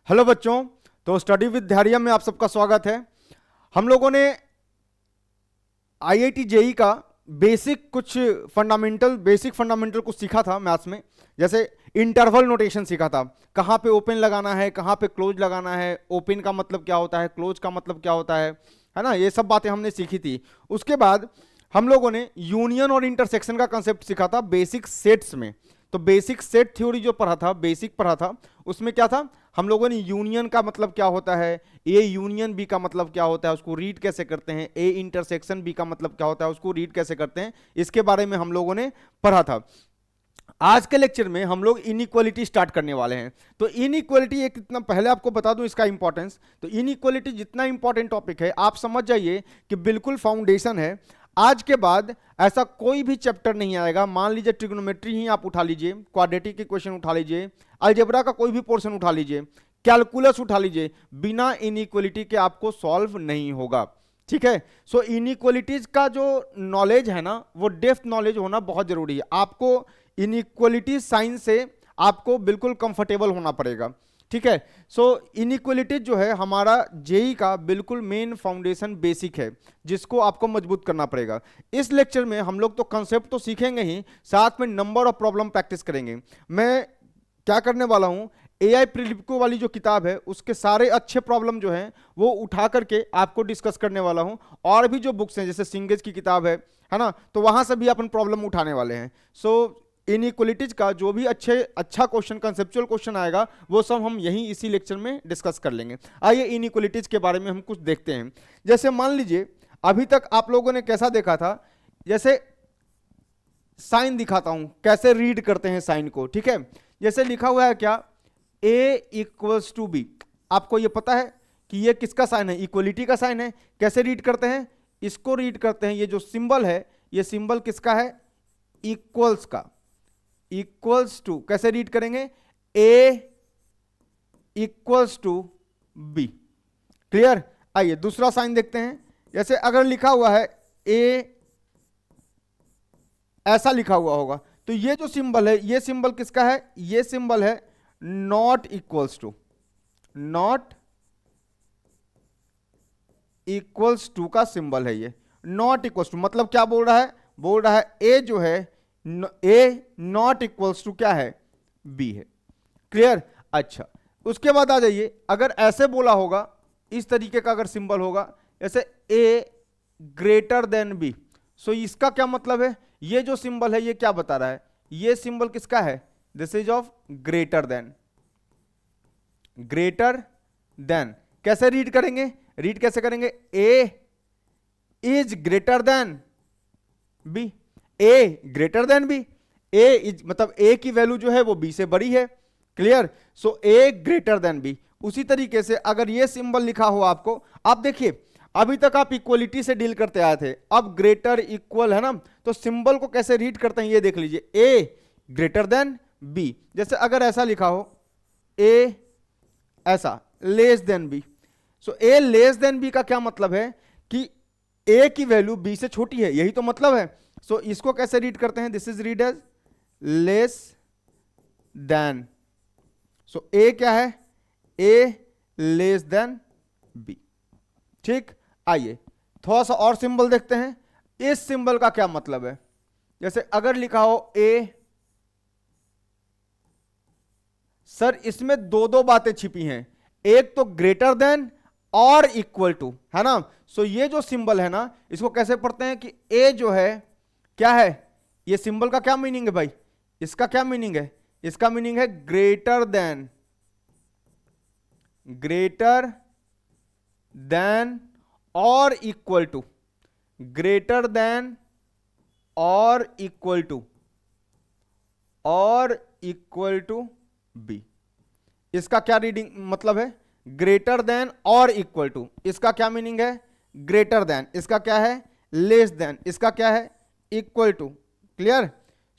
Hello बच्चों, तो study with धैर्य में आप सबका स्वागत है। हम लोगों ने आईआईटी जेई का बेसिक फंडामेंटल कुछ सीखा था मैथ्स में। जैसे इंटरवल नोटेशन सीखा था, कहाँ पे ओपन लगाना है, कहाँ पे क्लोज लगाना है, ओपन का मतलब क्या होता है, क्लोज का मतलब क्या होता है ना, ये सब बातें हमने सीखी थी। उसके बाद हम लोगों ने यूनियन और इंटरसेक्शन का कंसेप्ट सीखा था बेसिक सेट्स में। तो बेसिक सेट थ्योरी जो बेसिक पढ़ा था, उसमें क्या था, हम लोगों ने यूनियन का मतलब क्या होता है, ए यूनियन बी का मतलब क्या होता है, उसको रीड कैसे करते हैं, ए इंटरसेक्शन बी का मतलब क्या होता है, उसको रीड कैसे करते हैं, इसके बारे में हम लोगों ने पढ़ा था। आज के लेक्चर में हम लोग इनइक्वालिटी स्टार्ट करने वाले हैं। तो इनइक्वालिटी एक इतना पहले आपको बता दूं इसका इंपॉर्टेंस। तो इनइक्वालिटी जितना इंपॉर्टेंट टॉपिक है, आप समझ जाइए कि बिल्कुल फाउंडेशन है। आज के बाद ऐसा कोई भी चैप्टर नहीं आएगा, मान लीजिए ट्रिग्नोमेट्री ही आप उठा लीजिए, क्वाड्रेटिक इक्वेशन उठा लीजिए, अलजेब्रा का कोई भी पोर्शन उठा लीजिए, कैलकुलस उठा लीजिए, बिना इनइक्वालिटी के आपको सॉल्व नहीं होगा। ठीक है। सो इनइक्वालिटीज का जो नॉलेज है ना, वो डेप्थ नॉलेज होना बहुत जरूरी है। आपको इनइक्वालिटी साइंस से आपको बिल्कुल कंफर्टेबल होना पड़ेगा। ठीक है। सो इनइक्वालिटी जो है हमारा जेई का बिल्कुल मेन फाउंडेशन बेसिक है, जिसको आपको मजबूत करना पड़ेगा। इस लेक्चर में हम लोग तो कंसेप्ट तो सीखेंगे ही, साथ में नंबर ऑफ प्रॉब्लम प्रैक्टिस करेंगे। मैं क्या करने वाला हूं, एआई प्रिलिपिको वाली जो किताब है उसके सारे अच्छे प्रॉब्लम जो हैं वो उठा करके आपको डिस्कस करने वाला हूं। और भी जो बुक्स हैं जैसे सिंगेज की किताब है ना, तो वहां से भी अपन प्रॉब्लम उठाने वाले हैं। सो इनइक्वालिटीज का जो भी अच्छा क्वेश्चन, कंसेप्चुअल क्वेश्चन आएगा, वो सब हम यहीं इसी लेक्चर में डिस्कस कर लेंगे। आइए इनइक्वालिटीज के बारे में हम कुछ देखते हैं। जैसे मान लीजिए अभी तक आप लोगों ने कैसा देखा था, जैसे साइन दिखाता हूं कैसे रीड करते हैं साइन को। ठीक है। जैसे लिखा हुआ है क्या, a इक्वल्स टू बी। आपको ये पता है कि ये किसका साइन है, इक्वलिटी का साइन है। कैसे रीड करते हैं, इसको रीड करते हैं, ये जो सिंबल है, ये सिंबल किसका है, इक्वल्स का। इक्वल्स टू कैसे रीड करेंगे, a equals to B. Clear. आइए दूसरा साइन देखते हैं। जैसे अगर लिखा हुआ है a, ऐसा लिखा हुआ होगा, तो ये जो सिंबल है, ये सिंबल किसका है, ये सिंबल है not equals to. Not equals to का सिंबल है ये, नॉट इक्वल्स टू। मतलब क्या बोल रहा है, बोल रहा है ए जो है, ए नॉट इक्वल्स टू क्या है, बी है। क्लियर। अच्छा, उसके बाद आ जाइए, अगर ऐसे बोला होगा, इस तरीके का अगर सिंबल होगा, जैसे ए ग्रेटर देन बी, सो इसका क्या मतलब है, ये जो सिंबल है ये क्या बता रहा है, ये सिंबल किसका है, this is of greater than. Greater than कैसे रीड करेंगे, रीड कैसे करेंगे, A is greater than B. A greater than B, A is मतलब ए की वैल्यू जो है वो बी से बड़ी है। Clear. So A greater than B. उसी तरीके से अगर ये सिंबल लिखा हो आपको, आप देखिए अभी तक आप इक्वलिटी से डील करते आए थे, अब ग्रेटर इक्वल है ना, तो सिंबल को कैसे रीड करते हैं ये देख लीजिए, ए ग्रेटर देन बी। जैसे अगर ऐसा लिखा हो, ए ऐसा लेस देन बी, सो ए लेस देन बी का क्या मतलब है कि ए की वैल्यू बी से छोटी है, यही तो मतलब है। सो इसको कैसे रीड करते हैं, this is read as less than. So A क्या है, ए लेस देन बी। ठीक। आइए थोड़ा सा और सिंबल देखते हैं, इस सिंबल का क्या मतलब है। जैसे अगर लिखा हो ए, सर इसमें दो दो बातें छिपी हैं, एक तो ग्रेटर देन और इक्वल टू, है ना। सो ये जो सिंबल है ना, इसको कैसे पढ़ते हैं कि ए जो है क्या है, ये सिंबल का क्या मीनिंग है भाई, इसका क्या मीनिंग है, इसका मीनिंग है ग्रेटर देन, ग्रेटर देन और इक्वल टू, ग्रेटर देन और इक्वल टू, और इक्वल टू बी। इसका क्या रीडिंग मतलब है, ग्रेटर देन और इक्वल टू, इसका क्या मीनिंग है, ग्रेटर देन, इसका क्या है, लेस देन, इसका क्या है, equal to. Clear.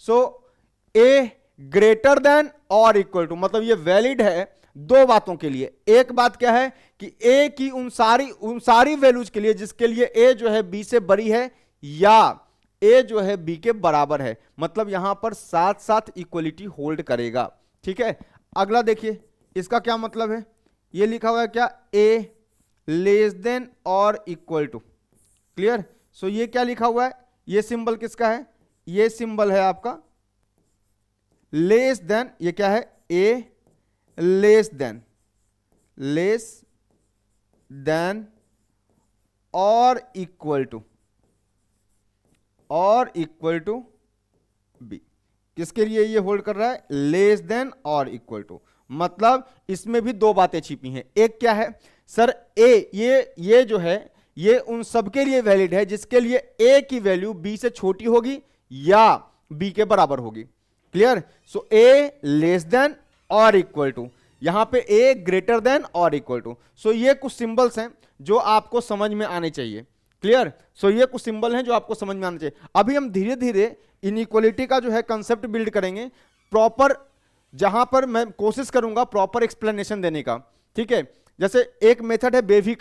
So A greater than और इक्वल टू मतलब ये वैलिड है दो बातों के लिए। एक बात क्या है कि ए की उन सारी वैल्यूज के लिए जिसके लिए ए जो है बी से बड़ी है, या ए जो है बी के बराबर है, मतलब यहां पर साथ साथ इक्वलिटी होल्ड करेगा। ठीक है। अगला देखिए, इसका क्या मतलब है, ये लिखा हुआ है क्या, ए लेस देन और इक्वल टू, क्लियर। सो ये क्या लिखा हुआ है, ये सिंबल किसका है, ये सिंबल है आपका लेस देन, ये क्या है, ए लेस देन और इक्वल टू बी। किसके लिए ये होल्ड कर रहा है, लेस देन और इक्वल टू, मतलब इसमें भी दो बातें छिपी हैं। एक क्या है सर, ए, ये जो है ये उन सब के लिए वैलिड है जिसके लिए ए की वैल्यू बी से छोटी होगी या बी के बराबर होगी, क्लियर। सो ए लेस देन और इक्वल टू, यहां पे ए ग्रेटर देन और इक्वल टू। सो ये कुछ सिंबल्स हैं जो आपको समझ में आने चाहिए, क्लियर। सो ये कुछ सिंबल हैं जो आपको समझ में आने चाहिए। अभी हम धीरे धीरे इनइक्वालिटी का जो है कंसेप्ट बिल्ड करेंगे प्रॉपर, जहां पर मैं कोशिश करूंगा प्रॉपर एक्सप्लेनेशन देने का, ठीक है। जैसे एक मेथड है बेवी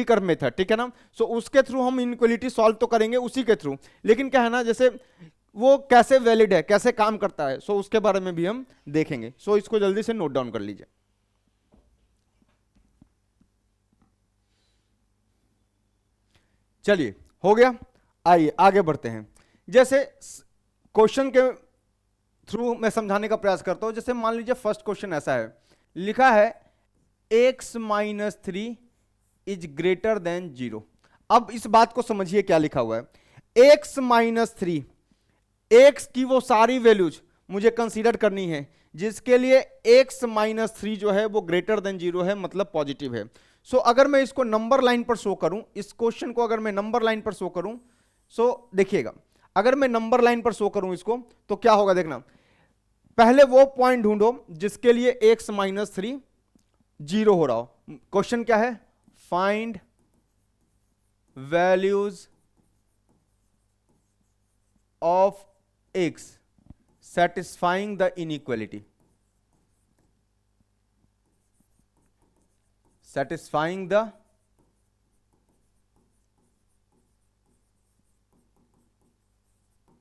कर्व मेथड, ठीक है ना। सो उसके थ्रू हम इनइक्वालिटी सॉल्व तो करेंगे उसी के थ्रू, लेकिन क्या है ना, जैसे वो कैसे वैलिड है, कैसे काम करता है, सो उसके बारे में भी हम देखेंगे। सो इसको जल्दी से नोट डाउन कर लीजिए। चलिए हो गया, आइए आगे बढ़ते हैं। जैसे क्वेश्चन के थ्रू मैं समझाने का प्रयास करता हूं। जैसे मान लीजिए फर्स्ट क्वेश्चन ऐसा है, लिखा है x minus 3 is greater than 0। अब इस बात को समझिए क्या लिखा हुआ है, x माइनस 3, x की वो सारी वैल्यूज मुझे कंसीडर करनी है जिसके लिए x माइनस 3 जो है वो ग्रेटर देन 0 है, मतलब पॉजिटिव है। सो अगर मैं इसको नंबर लाइन पर शो करूं, इस क्वेश्चन को अगर मैं नंबर लाइन पर शो करूं, सो देखिएगा अगर मैं नंबर लाइन पर शो करूं इसको तो क्या होगा, देखना। पहले वो पॉइंट ढूंढो जिसके लिए x माइनस 3 0 हो रहा हो। क्वेश्चन क्या है, find values of x satisfying the inequality, satisfying the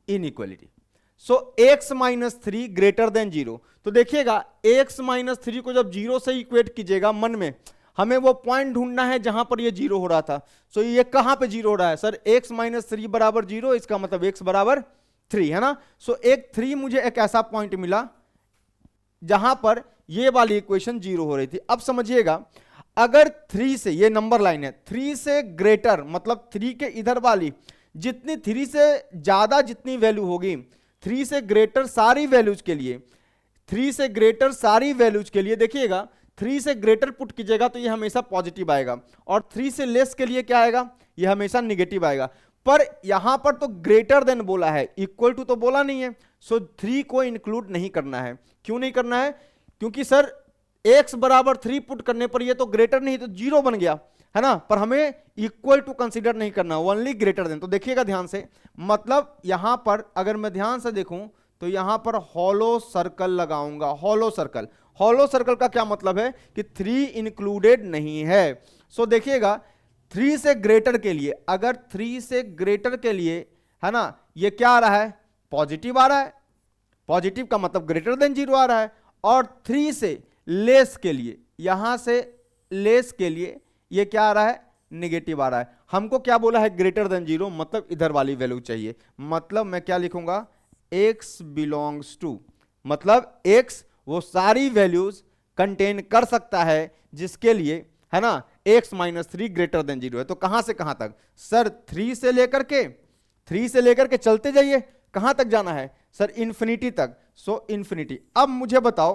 inequality। So x minus 3 greater than 0। तो देखिएगा x माइनस 3 को जब 0 से इक्वेट कीजिएगा मन में, हमें वो पॉइंट ढूंढना है जहां पर ये 0 हो रहा था। सो ये कहां पे 0 हो रहा है सर, x माइनस 3 बराबर 0, इसका मतलब x बराबर 3 है ना। सो एक 3 मुझे एक ऐसा पॉइंट मिला जहां पर ये वाली इक्वेशन 0 हो रही थी। अब समझिएगा अगर 3 से, ये नंबर लाइन है, 3 से ग्रेटर मतलब 3 के इधर वाली जितनी, 3 से ज्यादा जितनी वैल्यू होगी, 3 से ग्रेटर सारी वैल्यूज के लिए, 3 से ग्रेटर सारी वैल्यूज के लिए देखिएगा 3 से ग्रेटर पुट कीजिएगा तो ये हमेशा पॉजिटिव आएगा, और 3 से लेस के लिए क्या आएगा, ये हमेशा निगेटिव आएगा। पर यहां पर तो ग्रेटर देन बोला है, इक्वल टू तो बोला नहीं है। सो 3 को इंक्लूड नहीं करना है। क्यों नहीं करना है, क्योंकि सर x बराबर 3 पुट करने पर ये तो ग्रेटर नहीं तो 0 बन गया है ना, पर हमें इक्वल टू कंसीडर नहीं करना, ओनली ग्रेटर देन। तो देखिएगा ध्यान से, मतलब यहां पर अगर मैं ध्यान से देखूं तो यहां पर हॉलो सर्कल लगाऊंगा। हॉलो सर्कल, हॉलो सर्कल का क्या मतलब है कि 3 इंक्लूडेड नहीं है। सो देखिएगा 3 से ग्रेटर के लिए, अगर 3 से ग्रेटर के लिए है ना, ये क्या आ रहा है, पॉजिटिव आ रहा है, पॉजिटिव का मतलब ग्रेटर देन 0 आ रहा है। और 3 से लेस के लिए, यहां से लेस के लिए ये क्या आ रहा है, निगेटिव आ रहा है। हमको क्या बोला है, ग्रेटर देन 0, मतलब इधर वाली वैल्यू चाहिए। मतलब मैं क्या लिखूंगा, x बिलोंग्स टू, मतलब x वो सारी वैल्यूज कंटेन कर सकता है जिसके लिए है ना x माइनस 3 ग्रेटर देन 0 है। तो कहां से कहां तक सर, 3 से लेकर के चलते जाइए, कहां तक जाना है सर, इंफिनिटी तक। सो इंफिनिटी। अब मुझे बताओ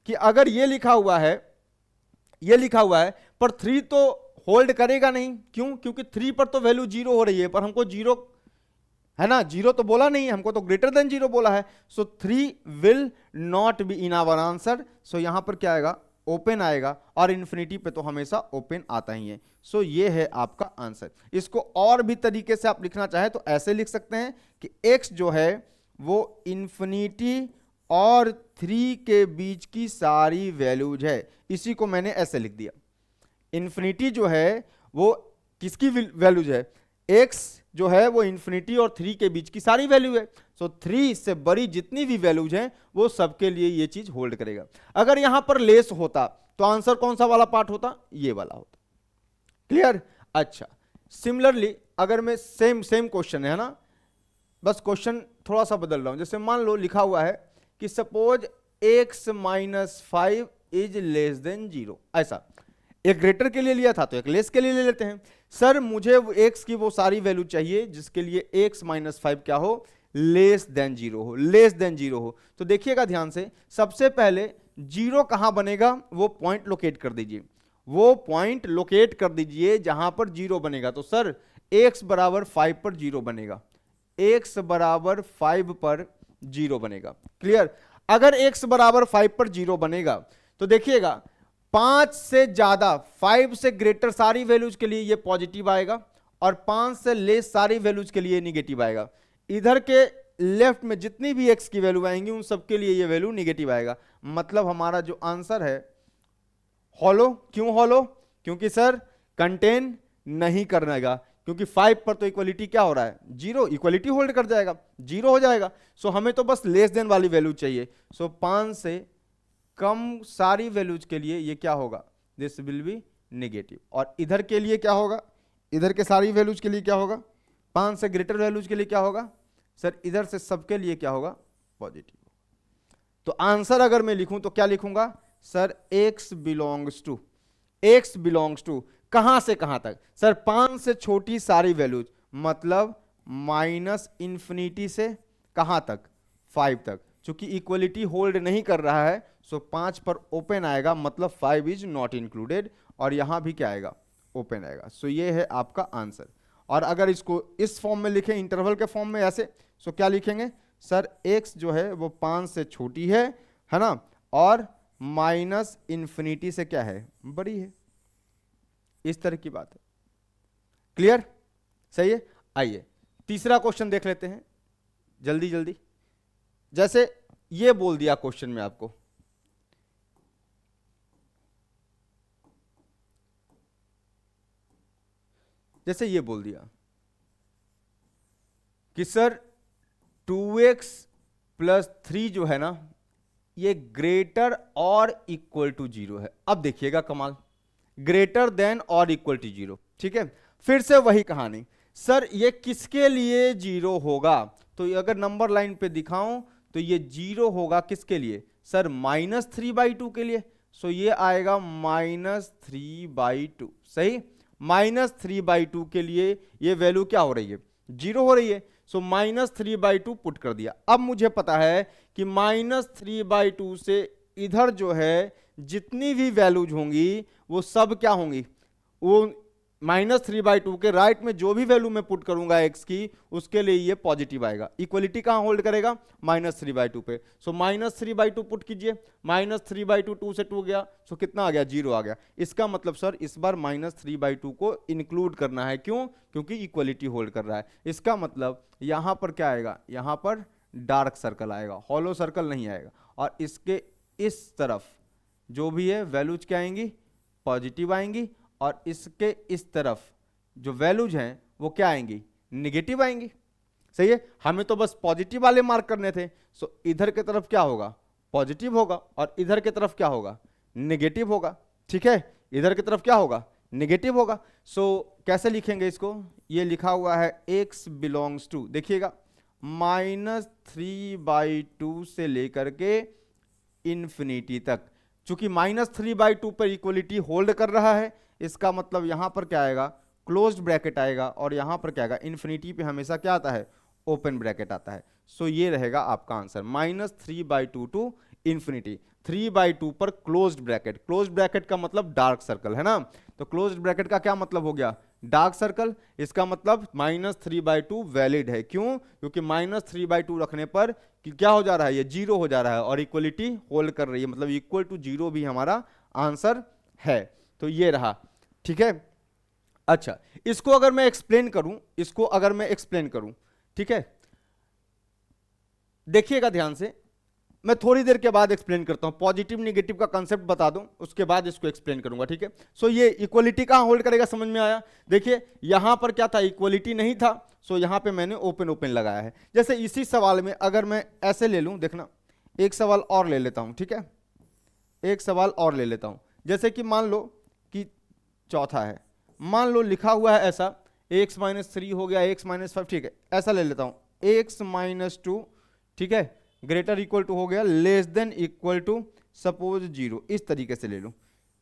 कि अगर ये लिखा हुआ है पर 3 तो होल्ड करेगा नहीं, क्यों, क्योंकि 3 पर तो वैल्यू 0 हो रही है, पर हमको 0 है ना, 0 तो बोला नहीं, हमको तो ग्रेटर देन 0 बोला है। So 3 will not be in our answer. So यहां पर क्या आएगा, ओपन आएगा, और इंफिनिटी पे तो हमेशा ओपन आता ही है। सो ये है आपका आंसर। इसको और भी तरीके से आप लिखना चाहे तो ऐसे लिख सकते हैं कि x जो है वो इंफिनिटी और 3 के बीच की सारी वैल्यूज है। इसी को मैंने ऐसे लिख दिया, इंफिनिटी जो है वो किसकी वैल्यूज है, x जो है वो इंफिनिटी और 3 के बीच की सारी वैल्यू है। सो 3 से बड़ी जितनी भी वैल्यूज हैं वो सबके लिए ये चीज होल्ड करेगा। अगर यहां पर लेस होता तो आंसर कौन सा वाला पार्ट होता, ये वाला होता। क्लियर। अच्छा, सिमिलरली अगर मैं सेम क्वेश्चन है ना, बस क्वेश्चन थोड़ा सा बदल रहा हूं। जैसे मान लो लिखा हुआ है कि suppose x minus 5 is less than 0, ऐसा एक ग्रेटर के लिए लिया था तो एक लेस के लिए ले लेते हैं। सर मुझे x की वो सारी वैल्यू चाहिए जिसके लिए x माइनस 5 क्या हो, लेस देन 0 हो, लेस देन 0 हो। तो देखिएगा ध्यान से, सबसे पहले 0 कहां बनेगा, वो पॉइंट लोकेट कर दीजिए, वो पॉइंट लोकेट कर दीजिए जहां पर 0 बनेगा। तो सर x बराबर 5 पर 0 बनेगा, x बराबर 5 पर 0 बनेगा। क्लियर। अगर x बराबर 5 पर 0 बनेगा तो देखिएगा 5 से ज्यादा, 5 से ग्रेटर सारी वैल्यूज के लिए ये पॉजिटिव आएगा और 5 से लेस सारी वैल्यूज के लिए निगेटिव आएगा। इधर के लेफ्ट में जितनी भी x की वैल्यू आएंगी उन सबके लिए ये वैल्यू निगेटिव आएगा। मतलब हमारा जो आंसर है हॉलो। क्यों हॉलो, क्योंकि सर कंटेन नहीं करनेगा, क्योंकि 5 पर तो इक्वलिटी क्या हो रहा है, 0, इक्वलिटी होल्ड कर जाएगा, 0 हो जाएगा। सो हमें तो बस लेस देन वाली वैल्यू चाहिए। सो 5 से कम सारी वैल्यूज के लिए ये क्या होगा, दिस विल बी नेगेटिव। और इधर के लिए क्या होगा, इधर के सारी वैल्यूज के लिए क्या होगा, 5 से ग्रेटर वैल्यूज के लिए क्या होगा, सर इधर से सबके लिए क्या होगा, पॉजिटिव। तो आंसर अगर मैं लिखूं तो क्या लिखूंगा, सर x बिलोंग्स टू कहां से कहां तक, सर 5 से छोटी सारी वैल्यूज, मतलब माइनस इंफिनिटी से कहां तक, 5 तक। चूंकि इक्वलिटी होल्ड नहीं कर रहा है सो 5 पर ओपन आएगा, मतलब 5 इज नॉट इंक्लूडेड, और यहां भी क्या आएगा, ओपन आएगा। सो ये है आपका आंसर। और अगर इसको इस फॉर्म में लिखें, इंटरवल के फॉर्म में ऐसे, सो क्या लिखेंगे, सर x जो है वो 5 से छोटी है ना, और माइनस इंफिनिटी से क्या है, बड़ी है। इस तरह की बात है। क्लियर, सही है। आइए तीसरा क्वेश्चन देख लेते हैं जल्दी जल्दी। जैसे ये बोल दिया क्वेश्चन में आपको, जैसे ये बोल दिया कि सर 2x प्लस 3 जो है ना, ये ग्रेटर और इक्वल टू 0 है। अब देखिएगा कमाल, ग्रेटर देन और इक्वल टू 0, ठीक है। फिर से वही कहानी, सर ये किसके लिए 0 होगा, तो अगर नंबर लाइन पे दिखाऊं तो ये 0 होगा किसके लिए, सर -3/2 के लिए। सो ये आएगा -3/2, सही। -3/2 के लिए ये वैल्यू क्या हो रही है, 0 हो रही है। सो -3/2 पुट कर दिया। अब मुझे पता है कि -3/2 से इधर जो है जितनी भी वैल्यूज होंगी वो सब क्या होंगी, वो -3/2 के राइट में जो भी वैल्यू मैं पुट करूंगा x की, उसके लिए ये पॉजिटिव आएगा। इक्वलिटी कहां होल्ड करेगा, -3/2 पे। सो -3/2 पुट कीजिए, -3/2, 2 से 2 गया, सो कितना आ गया, 0 आ गया। इसका मतलब सर इस बार -3/2 को इंक्लूड करना है। क्यों, क्योंकि इक्वलिटी होल्ड कर रहा है। इसका मतलब यहां पर क्या आएगा, यहां पर डार्क सर्कल आएगा, हॉलो सर्कल नहीं आएगा। और इसके इस तरफ जो भी है वैल्यूज क्या आएंगी, पॉजिटिव आएंगी, और इसके इस तरफ जो वैल्यूज हैं वो क्या आएंगी, निगेटिव आएंगी। सही है, हमें तो बस पॉजिटिव वाले मार्क करने थे। सो इधर की तरफ क्या होगा, पॉजिटिव होगा, और इधर की तरफ क्या होगा, नेगेटिव होगा। ठीक है, इधर की तरफ क्या होगा, नेगेटिव होगा। सो कैसे लिखेंगे इसको, ये लिखा हुआ है x बिलोंग्स टू, देखिएगा -3/2 से लेकर के इंफिनिटी तक। चूंकि -3/2 पर इक्वलिटी होल्ड कर रहा है, इसका मतलब यहां पर क्या आएगा, क्लोज्ड ब्रैकेट आएगा, और यहां पर क्या आएगा, इन्फिनिटी पे हमेशा क्या आता है, ओपन ब्रैकेट आता है। सो ये रहेगा आपका आंसर, -3/2 टू इंफिनिटी, 3/2 पर क्लोज्ड ब्रैकेट। क्लोज्ड ब्रैकेट का मतलब डार्क सर्कल है ना, तो क्लोज्ड ब्रैकेट का क्या मतलब हो गया, डार्क सर्कल। इसका मतलब -3/2 वैलिड है। क्यों, क्योंकि -3/2 रखने पर कि क्या हो जा रहा है, ये 0 हो जा रहा है, और इक्वलिटी होल्ड कर रही है, मतलब इक्वल टू 0 भी हमारा आंसर है। तो ये रहा, ठीक है। अच्छा, इसको अगर मैं एक्सप्लेन करूं, ठीक है, देखिएगा ध्यान से, मैं थोड़ी देर के बाद एक्सप्लेन करता हूं, पॉजिटिव निगेटिव का कंसेप्ट बता दूं, उसके बाद इसको एक्सप्लेन करूंगा। ठीक है, सो ये इक्वलिटी कहां होल्ड करेगा, समझ में आया। देखिए यहां पर क्या था, इक्वलिटी नहीं था, सो यहां पे मैंने ओपन लगाया है। जैसे इसी सवाल में अगर मैं ऐसे ले लूं, देखना एक सवाल और ले लेता हूं, ठीक है, एक सवाल और ले लेता हूं। जैसे कि मान लो कि चौथा है, मान लो लिखा हुआ है ऐसा x-3 हो गया x-5, ठीक है, ऐसा ले लेता हूं x-2, ठीक है, ग्रेटर इक्वल टू हो गया less than equal to suppose 0, इस तरीके से ले लो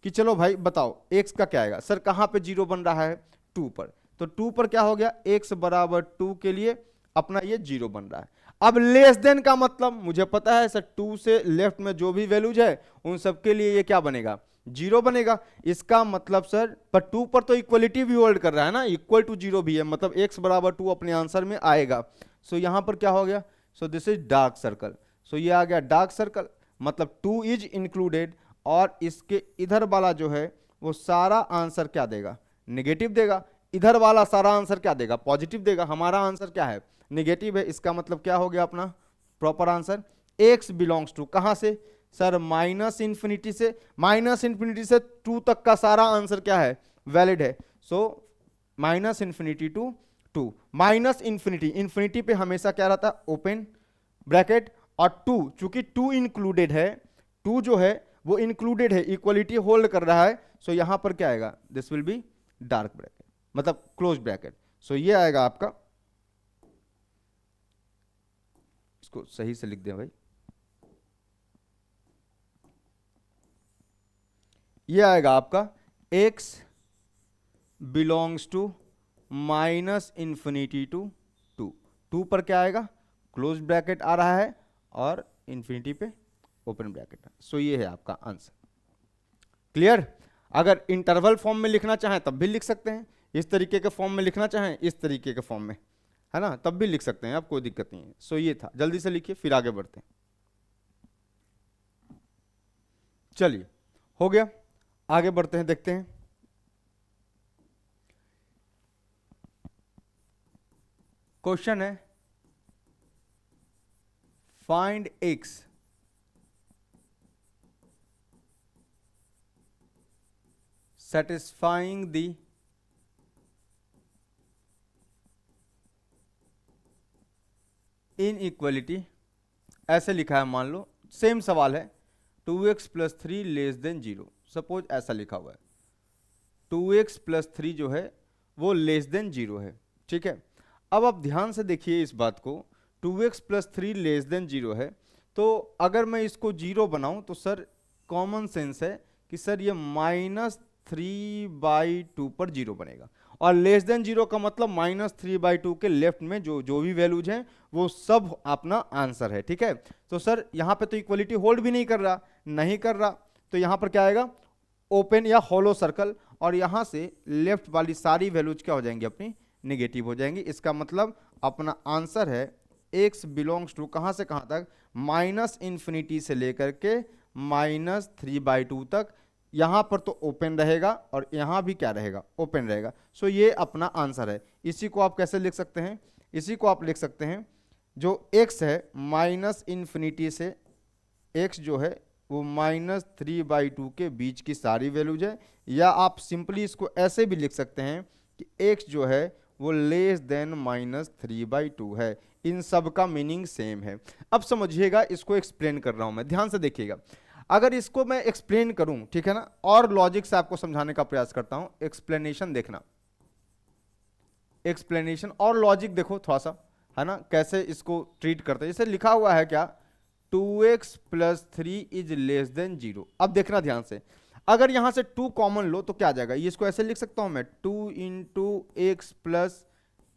कि चलो भाई बताओ x का क्या आएगा। सर कहां पे 0 बन रहा है, 2 पर, तो 2 पर क्या हो गया, x बराबर 2 के लिए अपना ये 0 बन रहा है। अब लेस देन का मतलब मुझे पता है सर 2 से लेफ्ट में जो भी वैल्यूज है उन सब के लिए ये क्या बनेगा, 0 बनेगा। इसका मतलब सर पर 2 पर तो इक्वलिटी भी होल्ड कर रहा है ना, इक्वल टू 0 भी है, मतलब x बराबर 2 अपने आंसर में आएगा। सो यहां पर क्या हो गया, so this is dark circle, so ये आ गया डार्क सर्कल, मतलब 2 इज इंक्लूडेड, और इसके इधर वाला जो है वो सारा आंसर क्या देगा, नेगेटिव देगा, इधर वाला सारा आंसर क्या देगा, पॉजिटिव देगा। हमारा आंसर क्या है, नेगेटिव है, इसका मतलब क्या हो गया अपना proper answer x belongs to, कहां से सर माइनस इंफिनिटी से, माइनस इंफिनिटी से 2 तक का सारा आंसर क्या है, वैलिड है। So minus infinity to 2, minus infinity, infinity पे हमेशा क्या रहता है, ओपन ब्रैकेट, और 2 चूंकि 2 इंक्लूडेड है, 2 जो है वो इंक्लूडेड है, इक्वलिटी होल्ड कर रहा है, सो यहां पर क्या आएगा, this will be dark bracket, मतलब क्लोज ब्रैकेट। सो ये आएगा आपका, इसको सही से लिख दें भाई, ये आएगा आपका x belongs to minus infinity to 2, 2 पर क्या आएगा, क्लोज ब्रैकेट आ रहा है, और इंफिनिटी पे ओपन ब्रैकेट। सो ये है आपका आंसर। क्लियर। अगर इंटरवल फॉर्म में लिखना चाहें तब भी लिख सकते हैं, इस तरीके के फॉर्म में लिखना चाहें इस तरीके के फॉर्म में, है ना, तब भी लिख सकते हैं, अब कोई दिक्कत नहीं है। सो ये था, जल्दी से लिखिए फिर आगे बढ़ते हैं। चलिए हो गया, आगे बढ़ते हैं, देखते हैं। क्वेश्चन है find x satisfying the inequality, ऐसे लिखा है, मान लो सेम सवाल है, 2x plus 3 less than 0, suppose ऐसा लिखा हुआ है, 2x प्लस 3 जो है वो लेस देन 0 है, ठीक है। अब आप ध्यान से देखिए इस बात को, 2x प्लस 3 लेस देन 0 है, तो अगर मैं इसको 0 बनाऊं तो सर कॉमन सेंस है कि सर ये -3/2 पर 0 बनेगा, और लेस देन 0 का मतलब -3/2 के लेफ्ट में जो भी वैल्यूज हैं वो सब अपना आंसर है, ठीक है। तो सर यहाँ पे तो इक्वलिटी होल्ड भी नहीं कर रहा, तो यहाँ पर क्या आएगा, ओपन या होलो सर्कल, और यहाँ से लेफ्ट वाली सारी वैल्यूज क्या हो जाएंगी, अपनी नेगेटिव हो जाएंगी। इसका मतलब अपना आंसर है x बिलोंग्स टू कहाँ से कहाँ तक, माइनस इंफिनिटी से लेकर के -3/2 तक, यहां पर तो ओपन रहेगा और यहां भी क्या रहेगा, ओपन रहेगा। सो ये अपना आंसर है। इसी को आप कैसे लिख सकते हैं, इसी को आप लिख सकते हैं, जो x है माइनस इंफिनिटी से x जो है वो -3/2 के बीच की सारी वैल्यूज है, या आप सिंपली इसको ऐसे भी लिख सकते हैं कि x जो है वो लेस देन -3/2 है। इन सब का मीनिंग सेम है। अब समझिएगा, इसको एक्सप्लेन कर रहा हूं मैं, ध्यान से देखिएगा। अगर इसको मैं एक्सप्लेन करूं, ठीक है ना, और लॉजिक से आपको समझाने का प्रयास करता हूं, एक्सप्लेनेशन देखना, एक्सप्लेनेशन और लॉजिक देखो थोड़ा सा, है ना, कैसे इसको ट्रीट करते हैं। जैसे लिखा हुआ है क्या, 2x plus 3 is less than 0। अब देखना ध्यान से, अगर यहां से 2 कॉमन लो तो क्या आ जाएगा, ये इसको ऐसे लिख सकता हूं मैं, 2 इंटू एक्स प्लस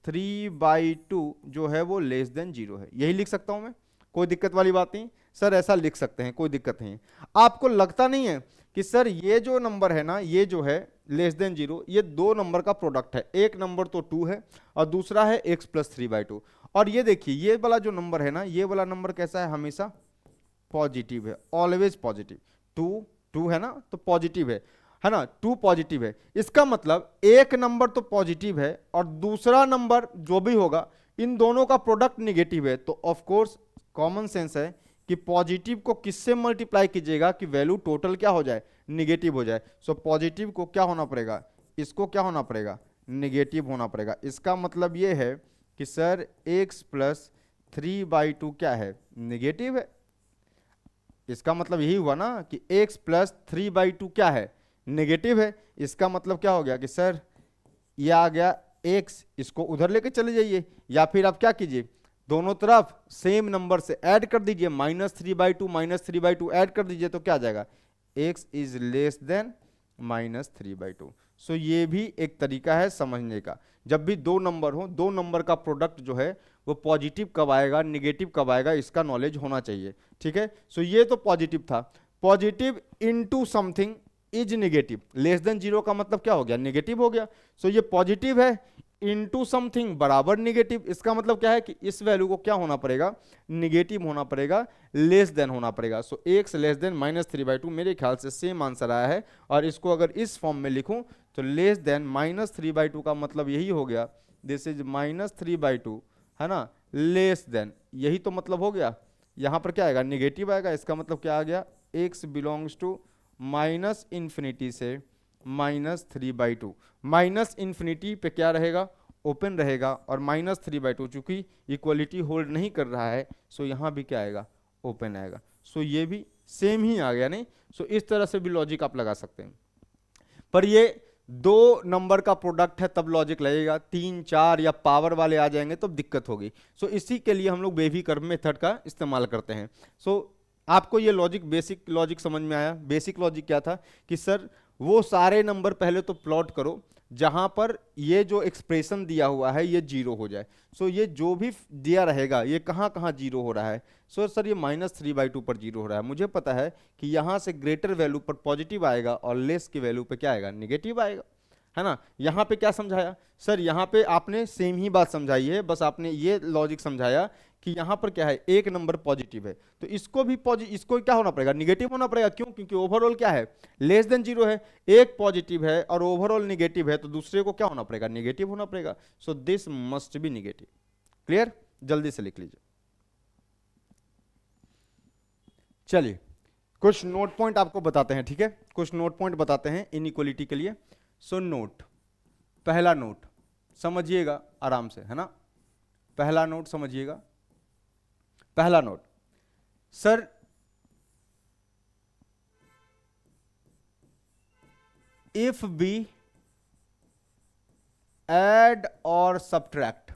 3/2 जो है वो लेस देन 0 है, यही लिख सकता हूं मैं, कोई दिक्कत वाली बात नहीं। सर ऐसा लिख सकते हैं, कोई दिक्कत नहीं है। आपको लगता नहीं है कि सर ये जो नंबर है ना, ये जो है लेस देन 0, ये 2 नंबर का प्रोडक्ट है, एक नंबर तो 2 है और दूसरा है x प्लस 3/2। और ये देखिए ये वाला जो नंबर है ना, ये वाला नंबर कैसा है, हमेशा पॉजिटिव है, ऑलवेज पॉजिटिव। 2 है ना, तो पॉजिटिव है ना, 2 पॉजिटिव है। इसका मतलब एक नंबर तो पॉजिटिव है और दूसरा नंबर जो भी होगा इन दोनों का प्रोडक्ट निगेटिव है, तो ऑफ कोर्स कॉमन सेंस है कि पॉजिटिव को किससे मल्टीप्लाई कीजिएगा कि वैल्यू टोटल क्या हो जाए, निगेटिव हो जाए। सो पॉजिटिव को क्या होना पड़ेगा, इसको क्या होना पड़ेगा, निगेटिव होना पड़ेगा। इसका मतलब ये है कि सर x प्लस 3/2 क्या है, निगेटिव है। इसका मतलब यही हुआ ना कि x प्लस 3/2 क्या है, नेगेटिव है, इसका मतलब क्या हो गया कि सर ये आ गया x, इसको उधर लेके चले जाइए, या फिर आप क्या कीजिए दोनों तरफ सेम नंबर से ऐड कर दीजिए, -3/2 -3/2 ऐड कर दीजिए तो क्या आ जाएगा, x इज लेस देन -3/2। सो ये भी एक तरीका है समझने का। जब भी दो नंबर हो, दो नंबर का प्रोडक्ट जो है वो पॉजिटिव कब आएगा निगेटिव कब आएगा इसका नॉलेज होना चाहिए, ठीक है। सो ये तो पॉजिटिव था, positive into something is negative, less than 0 का मतलब क्या हो गया, नेगेटिव हो गया। सो ये पॉजिटिव है इनटू समथिंग बराबर नेगेटिव, इसका मतलब क्या है कि इस वैल्यू को क्या होना पड़ेगा, नेगेटिव होना पड़ेगा, लेस देन होना पड़ेगा। सो x लेस देन -3/2 मेरे ख्याल से सेम आंसर आया है। और इसको अगर इस फॉर्म में लिखूं तो लेस देन -3/2 का मतलब यही हो गया, दिस इज -3/2, है ना, लेस देन, यही तो मतलब हो गया। यहां पर क्या आएगा, नेगेटिव आएगा, इसका मतलब क्या आ गया, x बिलोंग्स टू -∞ से -3/2, -∞ पे क्या रहेगा, ओपन रहेगा, और -3/2 चूंकि इक्वलिटी होल्ड नहीं कर रहा है सो यहां भी क्या आएगा, ओपन आएगा। सो ये भी सेम ही आ गया नहीं। सो इस तरह से भी लॉजिक आप लगा सकते हैं, पर ये दो नंबर का प्रोडक्ट है तब लॉजिक लगेगा, 3 4 या पावर वाले आ जाएंगे तो दिक्कत होगी। सो इसी के लिए हम लोग बेबी कर्व मेथड का इस्तेमाल करते हैं। सो आपको ये लॉजिक, बेसिक लॉजिक समझ में आया। बेसिक लॉजिक क्या था कि सर वो सारे नंबर पहले तो प्लॉट करो जहां पर ये जो एक्सप्रेशन दिया हुआ है ये 0 हो जाए। सो ये जो भी दिया रहेगा ये कहां कहां 0 हो रहा है, सो सर ये -3/2 पर 0 हो रहा है। मुझे पता है कि यहां से ग्रेटर वैल्यू पर पॉजिटिव आएगा और लेस की वैल्यू पे क्या आएगा, निगेटिव आएगा, है ना। यहाँ पे क्या समझाया सर, यहाँ पे आपने सेम ही बात समझाई है, बस आपने ये लॉजिक समझाया कि यहाँ पर क्या है, एक नंबर पॉजिटिव है तो इसको भी इसको क्या होना पड़ेगा, निगेटिव होना पड़ेगा। क्यों, क्योंकि ओवरऑल क्या है, लेस देन 0 है, एक पॉजिटिव है और ओवरऑल निगेटिव है तो दूसरे को क्या होना पड़ेगा, निगेटिव होना पड़ेगा। So this must be negative. Clear, जल्दी से लिख लीजिए। चलिए कुछ नोट पॉइंट आपको बताते हैं, ठीक है, कुछ नोट पॉइंट बताते हैं इनइक्वालिटी के लिए। सो नोट, पहला नोट समझिएगा आराम से, है ना, पहला नोट समझिएगा। पहला note, sir if B add और सब्ट्रैक्ट,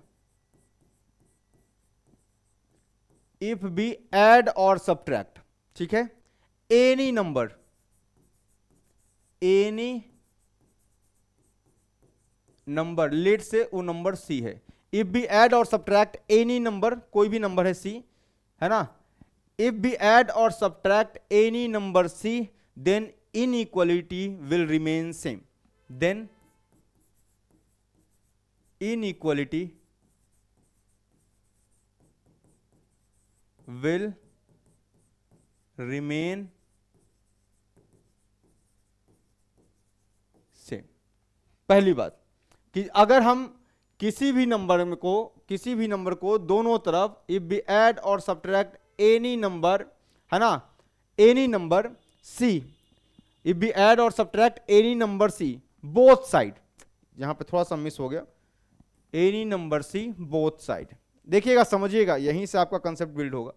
इफ बी ऐड और सब्ट्रैक्ट, ठीक है, any number, any number, let say वो नंबर सी है, इफ बी ऐड और सब्ट्रैक्ट एनी नंबर, कोई भी नंबर है सी, है ना, इफ बी ऐड और subtract any number C then inequality will remain same, then inequality will remain same. पहली बात कि अगर हम किसी भी नंबर को दोनों तरफ इफ बी ऐड और सब्ट्रैक्ट एनी नंबर, है ना, any number C, if B add और subtract any number C both side, यहां पे थोड़ा सा मिस हो गया, any number C both side, देखिएगा समझिएगा, यहीं से आपका कंसेप्ट बिल्ड होगा।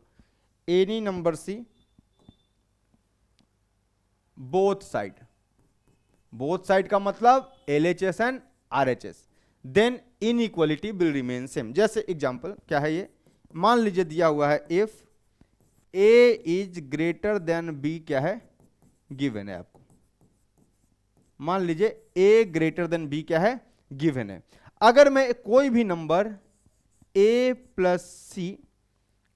Any number C both side, both side का मतलब LHS and RHS, then inequality will remain same. जैसे एग्जांपल क्या है ये, मान लीजिए दिया हुआ है if A is greater then B, क्या है, गिवन है आपको, मान लीजिए A ग्रेटर देन B क्या है, गिवन है। अगर मैं कोई भी number A plus C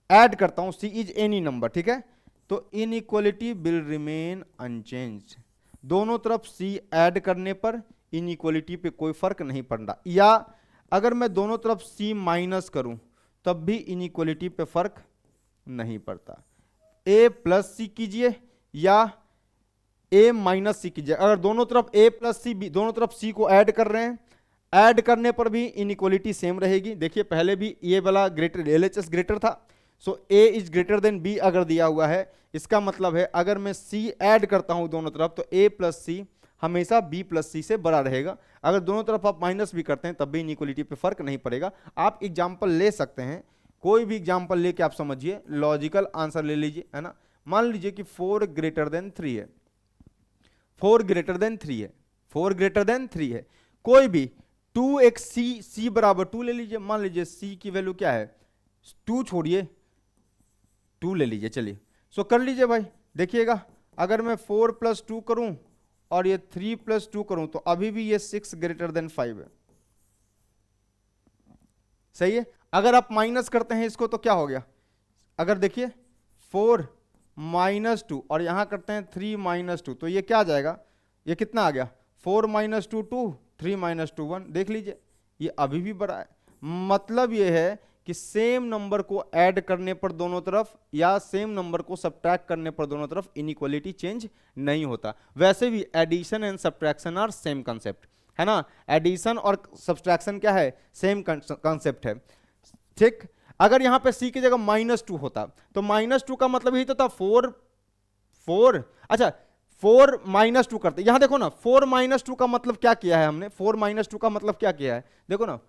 add करता हूं, C इज एनी नंबर, ठीक है, तो इनइक्वालिटी विल रिमेन अनचेंज्ड, दोनों तरफ C ऐड करने पर इनइक्वालिटी पे कोई फर्क नहीं पड़ रहा, या अगर मैं दोनों तरफ C माइनस करूं तब भी इनइक्वालिटी पे फर्क नहीं पड़ता। A प्लस C कीजिए या A माइनस C कीजिए, अगर दोनों तरफ A प्लस C, दोनों तरफ C को ऐड कर रहे हैं, ऐड करने पर भी इनइक्वालिटी सेम रहेगी। देखिए पहले भी ये वाला ग्रेटर, LHS ग्रेटर था, सो A is greater then B अगर दिया हुआ है, इसका मतलब है अगर मैं C ऐड करता हूं दोनों तरफ तो A प्लस C हमेशा B प्लस C से बड़ा रहेगा। अगर दोनों तरफ आप माइनस भी करते हैं तब भी इनइक्वालिटी पे फर्क नहीं पड़ेगा। आप एग्जाम्पल ले सकते हैं, कोई भी एग्जाम्पल लेके आप समझिए, लॉजिकल आंसर ले लीजिए, है ना। मान लीजिए कि 4 ग्रेटर देन 3 है, 4 ग्रेटर देन 3 है, 4 ग्रेटर देन 3 है। कोई भी 2x c बराबर 2 ले लीजिए, मान लीजिए c की वैल्यू क्या है, 2 छोड़िए 2 ले लीजिए, चलिए सो कर लीजिए भाई। देखिएगा अगर मैं 4 + 2 करूं और ये 3 + 2 करूं तो अभी भी ये 6 ग्रेटर देन 5 है, सही है। अगर आप माइनस करते हैं इसको तो क्या हो गया, अगर देखिए 4 - 2 और यहां करते हैं 3 - 2 तो ये क्या आ जाएगा, ये कितना आ गया, 4 - 2 2, 3 - 2 1। देख लीजिए ये अभी भी बड़ा है। मतलब ये है कि सेम नंबर को ऐड करने पर दोनों तरफ या सेम नंबर को सब्ट्रैक्ट करने पर दोनों तरफ इनइक्वालिटी चेंज नहीं होता। वैसे भी addition and subtraction are same concept, है ना। एडिशन और सब्ट्रैक्शन क्या है, सेम कंसेप्ट है, ठीक। अगर यहां पे c की जगह -2 होता तो -2 का मतलब यही तो था 4 अच्छा 4 - 2 करते, यहां देखो ना 4 - 2 का मतलब क्या किया है हमने, 4 - 2 का मतलब क्या किया है, देखो ना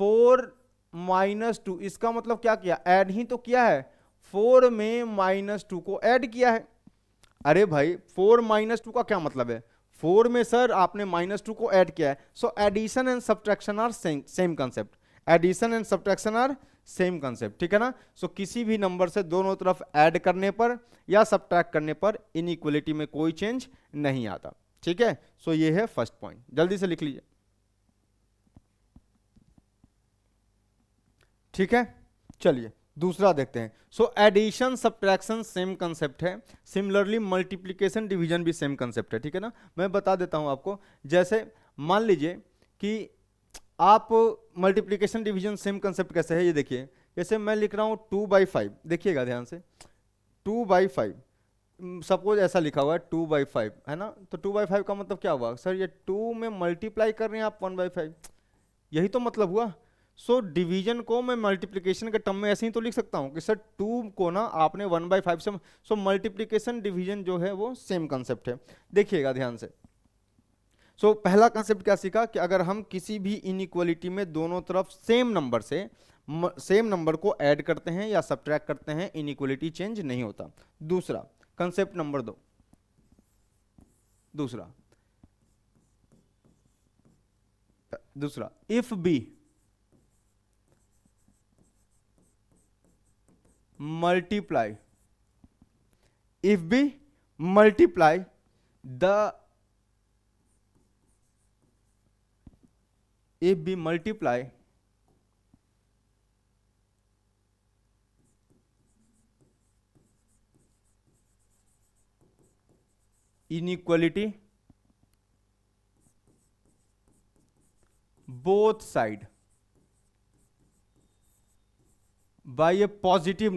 4 - 2 इसका मतलब क्या किया, ऐड ही तो किया है, 4 में -2 को ऐड किया है। अरे भाई 4 - 2 का क्या मतलब है, 4 में सर आपने -2 को ऐड किया है। So addition and subtraction are same concept, addition and subtraction are same concept, ठीक है ना। सो किसी भी नंबर से दोनों तरफ ऐड करने पर या सब्ट्रैक्ट करने पर इनइक्वालिटी में कोई चेंज नहीं आता, ठीक है। सो ये है फर्स्ट पॉइंट, जल्दी से लिख लीजिए, ठीक है। चलिए दूसरा देखते हैं। So addition subtraction same concept है, सिमिलरली मल्टीप्लिकेशन डिवीजन भी सेम कंसेप्ट है, ठीक है ना। मैं बता देता हूं आपको, जैसे मान लीजिए कि आप मल्टीप्लिकेशन डिवीजन सेम कंसेप्ट कैसे है, ये देखिए जैसे मैं लिख रहा हूं 2/5, देखिएगा ध्यान से 2/5, सपोज ऐसा लिखा हुआ है 2/5, है ना। तो 2/5 का मतलब क्या हुआ सर, ये 2 में मल्टीप्लाई कर रहे हैं आप 1/5, यही तो मतलब हुआ। सो डिवीजन को मैं मल्टीप्लिकेशन के टर्म में ऐसे ही तो लिख सकता हूं कि सर 2 को ना आपने 1/5 से, सो मल्टीप्लिकेशन डिवीजन जो है वो सेम कंसेप्ट है। देखिएगा ध्यान से, सो पहला कंसेप्ट क्या सीखा कि अगर हम किसी भी इनइक्वालिटी में दोनों तरफ सेम नंबर से सेम नंबर को ऐड करते हैं या सब्ट्रैक्ट करते हैं इनइक्वालिटी चेंज नहीं होता। दूसरा कंसेप्ट नंबर 2, दूसरा if we multiply if we multiply the inequality both side by a positive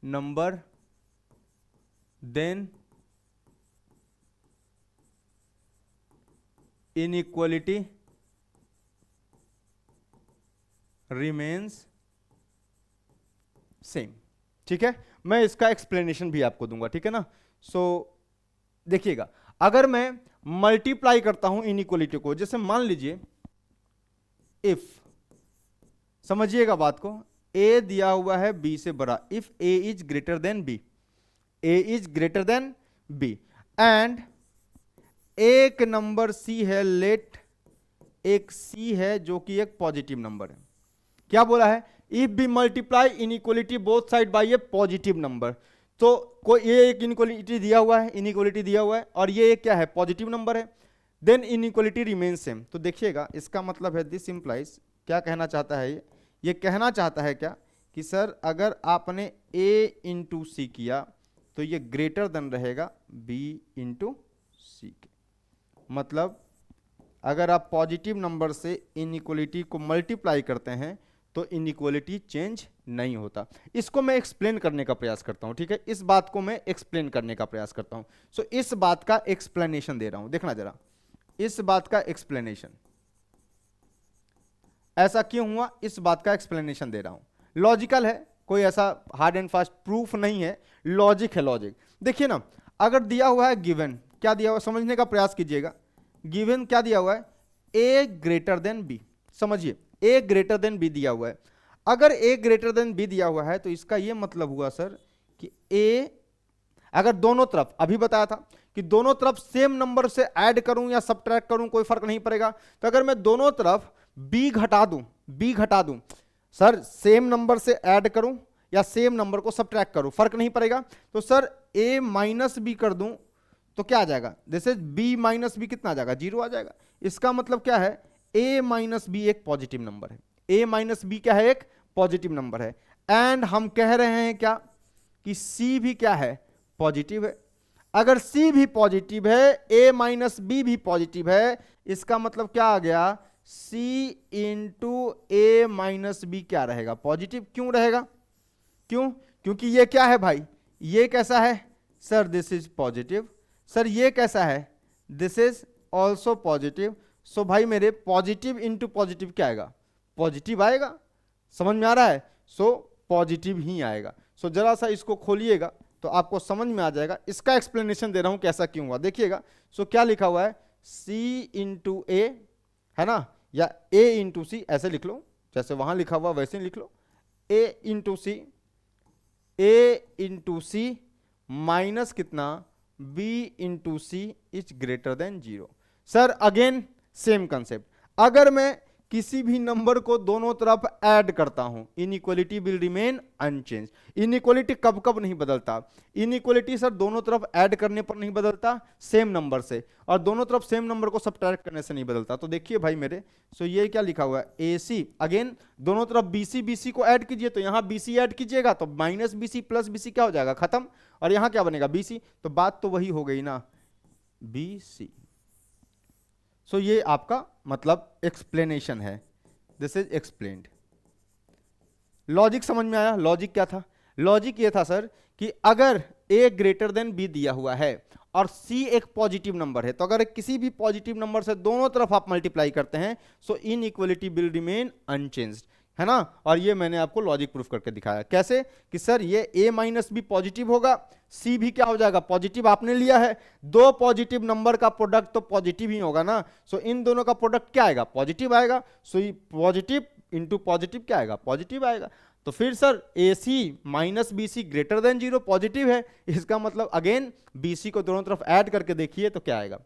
number, then inequality remains same, ठीक है। मैं इसका एक्सप्लेनेशन भी आपको दूंगा, ठीक है ना। सो देखिएगा अगर मैं मल्टीप्लाई करता हूं इनइक्वालिटी को, जैसे मान लीजिए इफ, समझिएगा बात को, a दिया हुआ है b से बड़ा, if a is greater then b, and एक नंबर c है, लेट एक c है जो कि एक पॉजिटिव नंबर है। क्या बोला है, if we multiply inequality both side by a positive number, तो कोई ये एक इनइक्वालिटी दिया हुआ है, और ये एक क्या है, पॉजिटिव नंबर है, देन इनइक्वालिटी रिमेन सेम। तो देखिएगा इसका मतलब है, दिस इंप्लाइज, क्या कहना चाहता है ये कहना चाहता है क्या कि सर अगर आपने a इंटू सी किया तो ये ग्रेटर देन रहेगा b इंटू सी के। मतलब अगर आप पॉजिटिव नंबर से इनइक्वालिटी को मल्टीप्लाई करते हैं तो इनइक्वालिटी चेंज नहीं होता। इसको मैं एक्सप्लेन करने का प्रयास करता हूं, ठीक है। इस बात को मैं एक्सप्लेन करने का प्रयास करता हूं। सो इस बात का एक्सप्लेनेशन दे रहा हूं, देखना जरा, इस बात का एक्सप्लेनेशन ऐसा क्यों हुआ, इस बात का एक्सप्लेनेशन दे रहा हूं। लॉजिकल है, कोई ऐसा हार्ड एंड फास्ट प्रूफ नहीं है, लॉजिक है, लॉजिक। देखिए ना, अगर दिया हुआ है गिवन, क्या दिया हुआ है समझने का प्रयास कीजिएगा। गिवन क्या दिया हुआ है, a ग्रेटर देन b, समझिए a ग्रेटर देन b दिया हुआ है। अगर a ग्रेटर देन b दिया हुआ है तो इसका यह मतलब हुआ सर कि a, अगर दोनों तरफ, अभी बताया था कि दोनों तरफ सेम नंबर से ऐड करूं या सबट्रैक्ट करूं कोई फर्क नहीं पड़ेगा। तो अगर मैं दोनों तरफ b घटा दूं सर, सेम नंबर से ऐड करूं या सेम नंबर को सबट्रैक्ट करूं, फर्क नहीं पड़ेगा। तो सर a माइनस बी कर दूं तो क्या आ जाएगा, this is b minus B, कितना आ जाएगा, 0 आ जाएगा। इसका मतलब क्या है, a माइनस बी एक पॉजिटिव नंबर है, a माइनस बी क्या है, एक पॉजिटिव नंबर है। एंड हम कह रहे हैं क्या कि c भी क्या है, पॉजिटिव है। अगर c भी पॉजिटिव है, a माइनस बी भी पॉजिटिव है, इसका मतलब क्या आ गया, c इंटू ए माइनस बी क्या रहेगा, पॉजिटिव। क्यों रहेगा, क्यों, क्योंकि ये क्या है भाई, ये कैसा है sir, this is positive. Sir ये कैसा है, दिस इज ऑल्सो पॉजिटिव। सो भाई मेरे पॉजिटिव इंटू पॉजिटिव क्या आएगा, पॉजिटिव आएगा। समझ में आ रहा है, सो पॉजिटिव ही आएगा। सो जरा सा इसको खोलिएगा तो आपको समझ में आ जाएगा। इसका एक्सप्लेनेशन दे रहा हूं कैसा क्यों हुआ, देखिएगा। सो क्या लिखा हुआ है, c इंटू ए, है ना, या a इंटू सी, ऐसे लिख लो, जैसे वहां लिखा हुआ वैसे ही लिख लो, a into C, a into C minus कितना, b into C is greater than 0। Sir again same concept, अगर मैं किसी भी नंबर को दोनों तरफ ऐड करता हूं, inequality will remain unchange. Inequality कब कब नहीं बदलता, इनइक्वालिटी सर दोनों तरफ ऐड करने पर नहीं बदलता सेम नंबर से, और दोनों तरफ सेम नंबर को सबट्रैक्ट करने से नहीं बदलता। तो देखिए भाई मेरे, सो ये क्या लिखा हुआ है, ए सी, अगेन दोनों तरफ बीसी को ऐड कीजिए, तो यहां बीसी ऐड कीजिएगा तो माइनस बीसी प्लस बीसी क्या हो जाएगा, खत्म, और यहां क्या बनेगा, बीसी। तो बात तो वही हो गई ना, बीसी। सो ये आपका मतलब एक्सप्लेनेशन है, दिस इज एक्सप्लेन्ड। लॉजिक समझ में आया, लॉजिक क्या था, लॉजिक ये था सर कि अगर a ग्रेटर देन b दिया हुआ है और c एक पॉजिटिव नंबर है, तो अगर किसी भी पॉजिटिव नंबर से दोनों तरफ आप मल्टीप्लाई करते हैं, सो इनइक्वालिटी विल रिमेन अनचेंज्ड, है ना। और ये मैंने आपको लॉजिक प्रूफ करके दिखाया, कैसे कि सर ये a माइनस बी पॉजिटिव होगा, c भी क्या हो जाएगा, पॉजिटिव आपने लिया है, दो पॉजिटिव नंबर का प्रोडक्ट तो पॉजिटिव ही होगा ना। सो इन दोनों का प्रोडक्ट क्या आएगा, पॉजिटिव आएगा। सो पॉजिटिव इंटू पॉजिटिव क्या आएगा, पॉजिटिव आएगा। तो फिर sir A C minus B C greater than 0 positive है, इसका मतलब अगेन बी सी को दोनों तरफ ऐड करके देखिए तो क्या आएगा,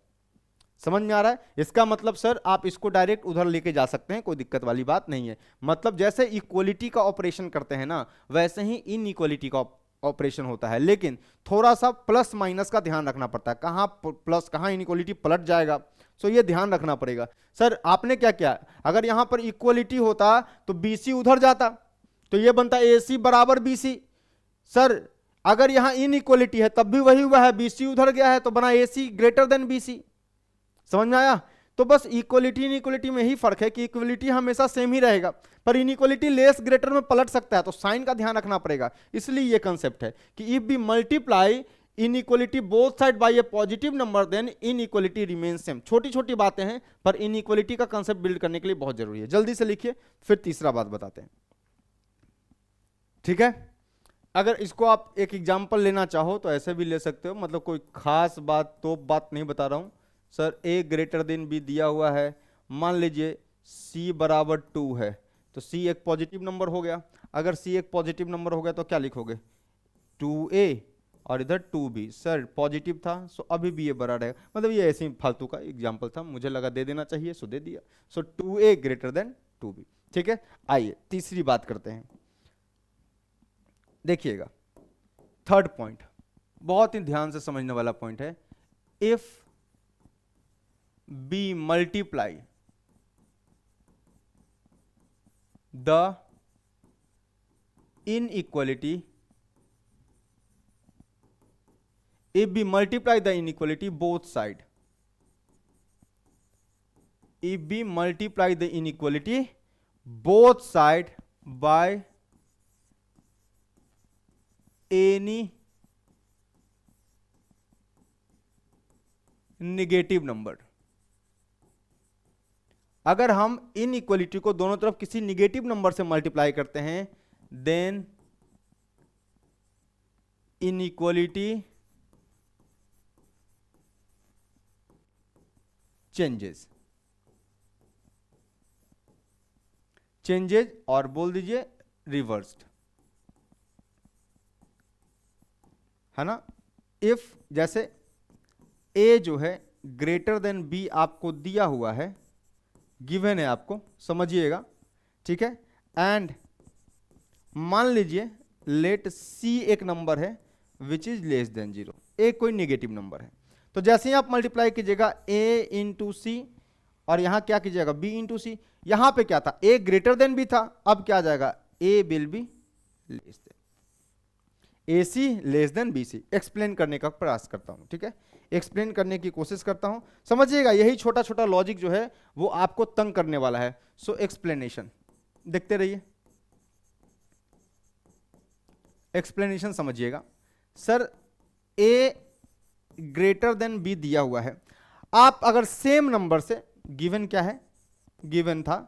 समझ में आ रहा है। इसका मतलब सर आप इसको डायरेक्ट उधर लेके जा सकते हैं, कोई दिक्कत वाली बात नहीं है। मतलब जैसे इक्वलिटी का ऑपरेशन करते हैं ना, वैसे ही इनइक्वालिटी का ऑपरेशन होता है, लेकिन थोड़ा सा प्लस माइनस का ध्यान रखना पड़ता है, कहां प्लस कहां इनइक्वालिटी पलट जाएगा। सो ये ध्यान रखना पड़ेगा। सर आपने क्या किया, अगर यहां पर इक्वलिटी होता तो बीसी उधर जाता, तो ये बनता AC बराबर BC। सर अगर यहां इनइक्वालिटी है तब भी वही हुआ है, BC उधर गया है तो बना AC ग्रेटर देन BC। समझ में आया। तो बस इक्वलिटी इनइक्वालिटी में ही फर्क है कि इक्वलिटी हमेशा सेम ही रहेगा, पर इनइक्वालिटी लेस ग्रेटर में पलट सकता है, तो साइन का ध्यान रखना पड़ेगा। इसलिए ये कंसेप्ट है कि if we multiply inequality both side by a positive number then inequality remains same. छोटी छोटी बातें हैं, पर इनइक्वालिटी का कंसेप्ट बिल्ड करने के लिए बहुत जरूरी है। जल्दी से लिखिए, फिर तीसरा बात बताते हैं, ठीक है। अगर इसको आप एक एग्जांपल लेना चाहो तो ऐसे भी ले सकते हो, मतलब कोई खास बात तो बात नहीं बता रहा हूं। Sir a greater than b दिया हुआ है, मान लीजिए c बराबर 2 है, तो c एक पॉजिटिव नंबर हो गया। अगर c एक पॉजिटिव नंबर हो गया तो क्या लिखोगे, 2a और इधर 2b। सर पॉजिटिव था सो अभी भी ये बड़ा रहेगा, मतलब ये ऐसे ही फालतू का एग्जांपल था, मुझे लगा दे देना चाहिए सो दे दिया। सो 2a ग्रेटर देन 2b, ठीक है। आइए तीसरी बात करते हैं, देखिएगा थर्ड पॉइंट, बहुत ही ध्यान से समझने वाला पॉइंट है। If we multiply the inequality, if we multiply the inequality both side, if we multiply the inequality both side by any negative number, अगर हम इनइक्वालिटी को दोनों तरफ किसी नेगेटिव नंबर से मल्टीप्लाई करते हैं, देन इनइक्वालिटी चेंजेस, और बोल दीजिए रिवर्स्ड। है ना। इफ जैसे ए जो है ग्रेटर देन बी आपको दिया हुआ है, गिवन है आपको, समझिएगा, ठीक है। एंड मान लीजिए लेट सी एक नंबर है विच इज लेस देन 0, ए कोई नेगेटिव नंबर है, तो जैसे ही आप मल्टीप्लाई कीजिएगा ए इंटू सी और यहां क्या कीजिएगा बी इंटू सी, यहां पे क्या था ए ग्रेटर देन बी था, अब क्या आ जाएगा A will be less than, A C less than B C. Explain करने का प्रयास करता हूं, ठीक है, एक्सप्लेन करने की कोशिश करता हूं, समझिएगा, यही छोटा छोटा लॉजिक जो है वो आपको तंग करने वाला है। सो एक्सप्लेनेशन देखते रहिए, एक्सप्लेनेशन समझिएगा। सर ए ग्रेटर देन बी दिया हुआ है, आप अगर सेम नंबर से, गिवन क्या है, गिवन था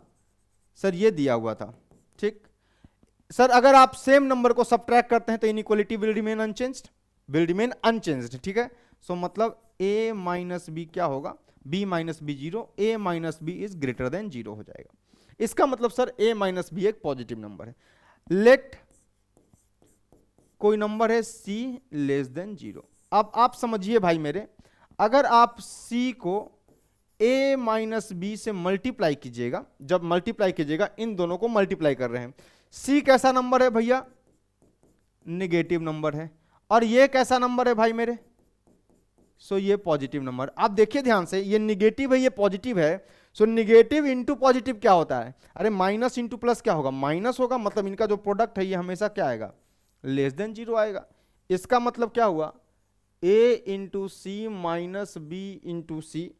सर ये दिया हुआ था, ठीक सर, अगर आप सेम नंबर को सबट्रैक्ट करते हैं तो inequality will remain unchanged, will remain unchanged, ठीक है। सो मतलब a माइनस बी क्या होगा, b minus B 0, a minus B is greater than 0 हो जाएगा। इसका मतलब सर a माइनस बी एक पॉजिटिव नंबर है। लेट कोई नंबर है c लेस देन 0। अब आप समझिए भाई मेरे, अगर आप c को a माइनस बी से मल्टीप्लाई कीजिएगा, जब मल्टीप्लाई कीजिएगा, इन दोनों को मल्टीप्लाई कर रहे हैं, c कैसा नंबर है भैया, नेगेटिव नंबर है, और ये कैसा नंबर है भाई मेरे, सो ये पॉजिटिव नंबर। आप देखिए ध्यान से, ये निगेटिव है ये पॉजिटिव है, सो निगेटिव इंटू पॉजिटिव क्या होता है, अरे माइनस इंटू प्लस क्या होगा, माइनस होगा, मतलब इनका जो प्रोडक्ट है ये हमेशा क्या आएगा, लेस देन 0 आएगा। इसका मतलब क्या हुआ, a into C minus B into C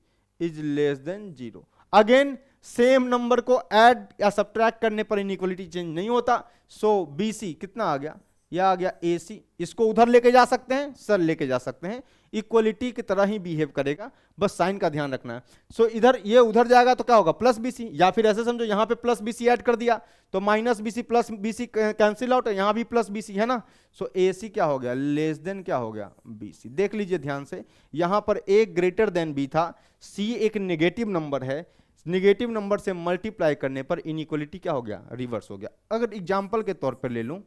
is less than 0। Again same number को ऐड या सब्ट्रैक्ट करने पर इनइक्वालिटी चेंज नहीं होता, सो बी सी कितना आ गया, यह आ गया ए सी। इसको उधर लेके जा सकते हैं सर, लेके जा सकते हैं, इक्वलिटी की तरह ही बिहेव करेगा, बस साइन का ध्यान रखना है। सो इधर ये उधर जाएगा तो क्या होगा प्लस बी सी, या फिर ऐसे समझो यहां पे प्लस बी सी ऐड कर दिया तो minus B C plus B C cancel out है, यहां भी प्लस बी सी है ना। सो ए सी क्या हो गया, लेस देन क्या हो गया बी सी। देख लीजिए ध्यान से, यहां पर ए ग्रेटर देन बी था, सी एक नेगेटिव नंबर है, नेगेटिव नंबर से मल्टीप्लाई करने पर इनइक्वालिटी क्या हो गया, रिवर्स हो गया। अगर एग्जाम्पल के तौर पर ले लूं,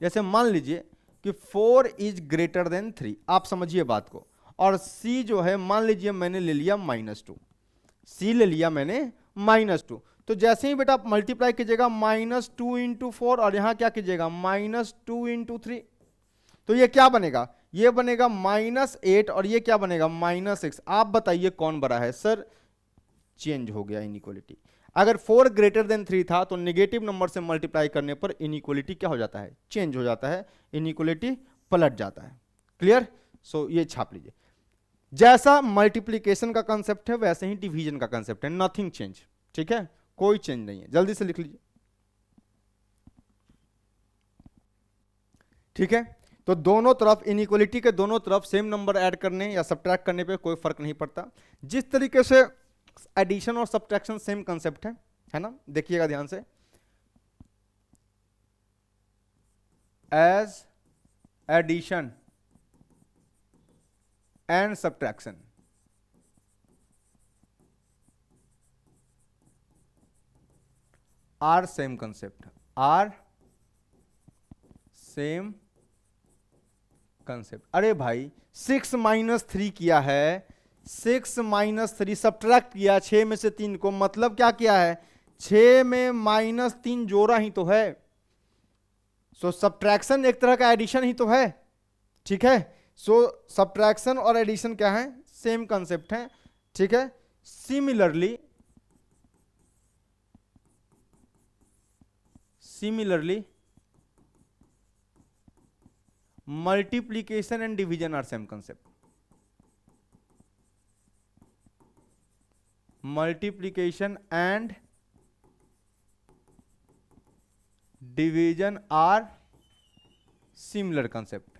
जैसे मान लीजिए कि 4 इज ग्रेटर देन 3, आप समझिए बात को, और c जो है मान लीजिए मैंने ले लिया -2, c ले लिया मैंने -2, तो जैसे ही बेटा आप मल्टीप्लाई कीजिएगा -2 इंटू 4 और यहां क्या कीजिएगा -2 इंटू 3, तो ये क्या बनेगा, ये बनेगा -8 और ये क्या बनेगा -6। आप बताइए कौन बड़ा है सर, चेंज हो गया इनइक्वालिटी। अगर 4 ग्रेटर देन 3 था तो नेगेटिव नंबर से मल्टीप्लाई करने पर इनइक्वालिटी क्या हो जाता है, चेंज हो जाता है, इनइक्वालिटी पलट जाता है। क्लियर। सो ये छाप लीजिए, जैसा मल्टीप्लीकेशन का कंसेप्ट है वैसे ही डिवीजन का कंसेप्ट है, नथिंग चेंज, ठीक है, कोई चेंज नहीं है, जल्दी से लिख लीजिए, ठीक है। तो दोनों तरफ इनइक्वालिटी के दोनों तरफ सेम नंबर ऐड करने या सब्ट्रैक्ट करने पे कोई फर्क नहीं पड़ता। जिस तरीके से एडिशन और सब्ट्रैक्शन सेम कंसेप्ट है ना, देखिएगा ध्यान से, as addition and subtraction are same concept, are same concept. अरे भाई 6 - 3 किया है, 6 - 3 सब्ट्रैक्ट किया 6 में से 3 को, मतलब क्या किया है, 6 में -3 जोड़ा ही तो है। सो सब्ट्रैक्शन एक तरह का एडिशन ही तो है, ठीक है। सो सब्ट्रैक्शन और एडिशन क्या है, सेम कंसेप्ट है, ठीक है। Similarly multiplication and division are same concept, multiplication and division are similar concept.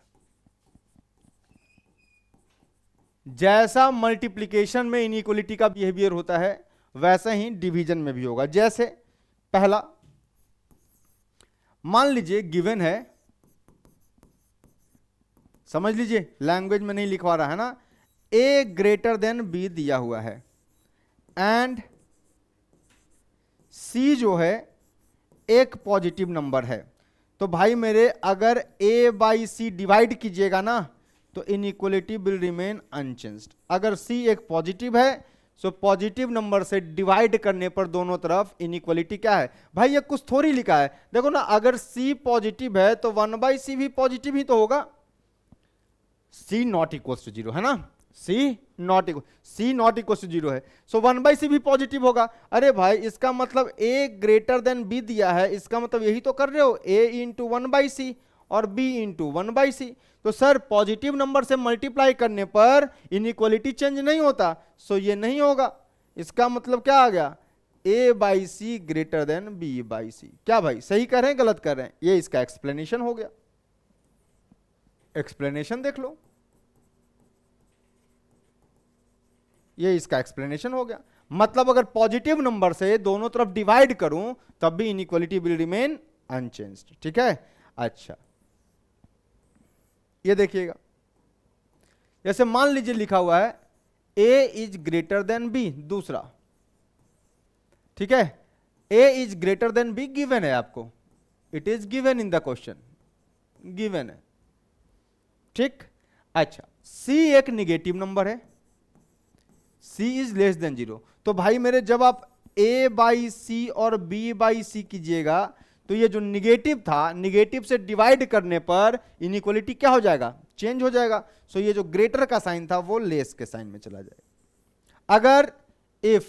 जैसा मल्टीप्लीकेशन में इनइक्वालिटी का बिहेवियर होता है वैसा ही डिवीजन में भी होगा। जैसे पहला मान लीजिए गिवन है, समझ लीजिए, लैंग्वेज में नहीं लिखवा रहा है ना, a ग्रेटर देन b दिया हुआ है एंड c जो है एक पॉजिटिव नंबर है, तो भाई मेरे अगर a बाई सी डिवाइड कीजिएगा ना तो इनइक्वलिटी विल रिमेन अनचेंज्ड। अगर c एक पॉजिटिव है सो पॉजिटिव नंबर से डिवाइड करने पर दोनों तरफ इनइक्वलिटी क्या है भाई, ये कुछ थोड़ी लिखा है, देखो ना, अगर c पॉजिटिव है तो 1/c भी पॉजिटिव ही तो होगा। c not equal to zero है ना, c not equal to zero है, सो 1/c भी पॉजिटिव होगा। अरे भाई इसका मतलब a ग्रेटर देन b दिया है, इसका मतलब यही तो कर रहे हो, a इंटू 1/c और b इंटू 1/c। तो सर पॉजिटिव नंबर से मल्टीप्लाई करने पर इनइक्वलिटी चेंज नहीं होता, सो ये नहीं होगा। इसका मतलब क्या आ गया, a/c ग्रेटर देन b/c। क्या भाई सही कर रहे हैं गलत कर रहे हैं, ये इसका एक्सप्लेनेशन हो गया। एक्सप्लेनेशन देख लो, ये इसका एक्सप्लेनेशन हो गया। मतलब अगर पॉजिटिव नंबर से दोनों तरफ डिवाइड करूं तब भी इनइक्वलिटी विल रिमेन अनचेंज्ड। ठीक है, अच्छा ये देखिएगा, जैसे मान लीजिए लिखा हुआ है a is greater then b, दूसरा, ठीक है, a is greater then b given है आपको, it is given in the question, given है, ठीक। अच्छा c एक निगेटिव नंबर है, c is less than zero, तो भाई मेरे जब आप a/c और b/c कीजिएगा तो ये जो निगेटिव था, निगेटिव से डिवाइड करने पर इनइक्वलिटी क्या हो जाएगा, चेंज हो जाएगा। सो ये जो ग्रेटर का साइन था वो लेस के साइन में चला जाएगा। अगर इफ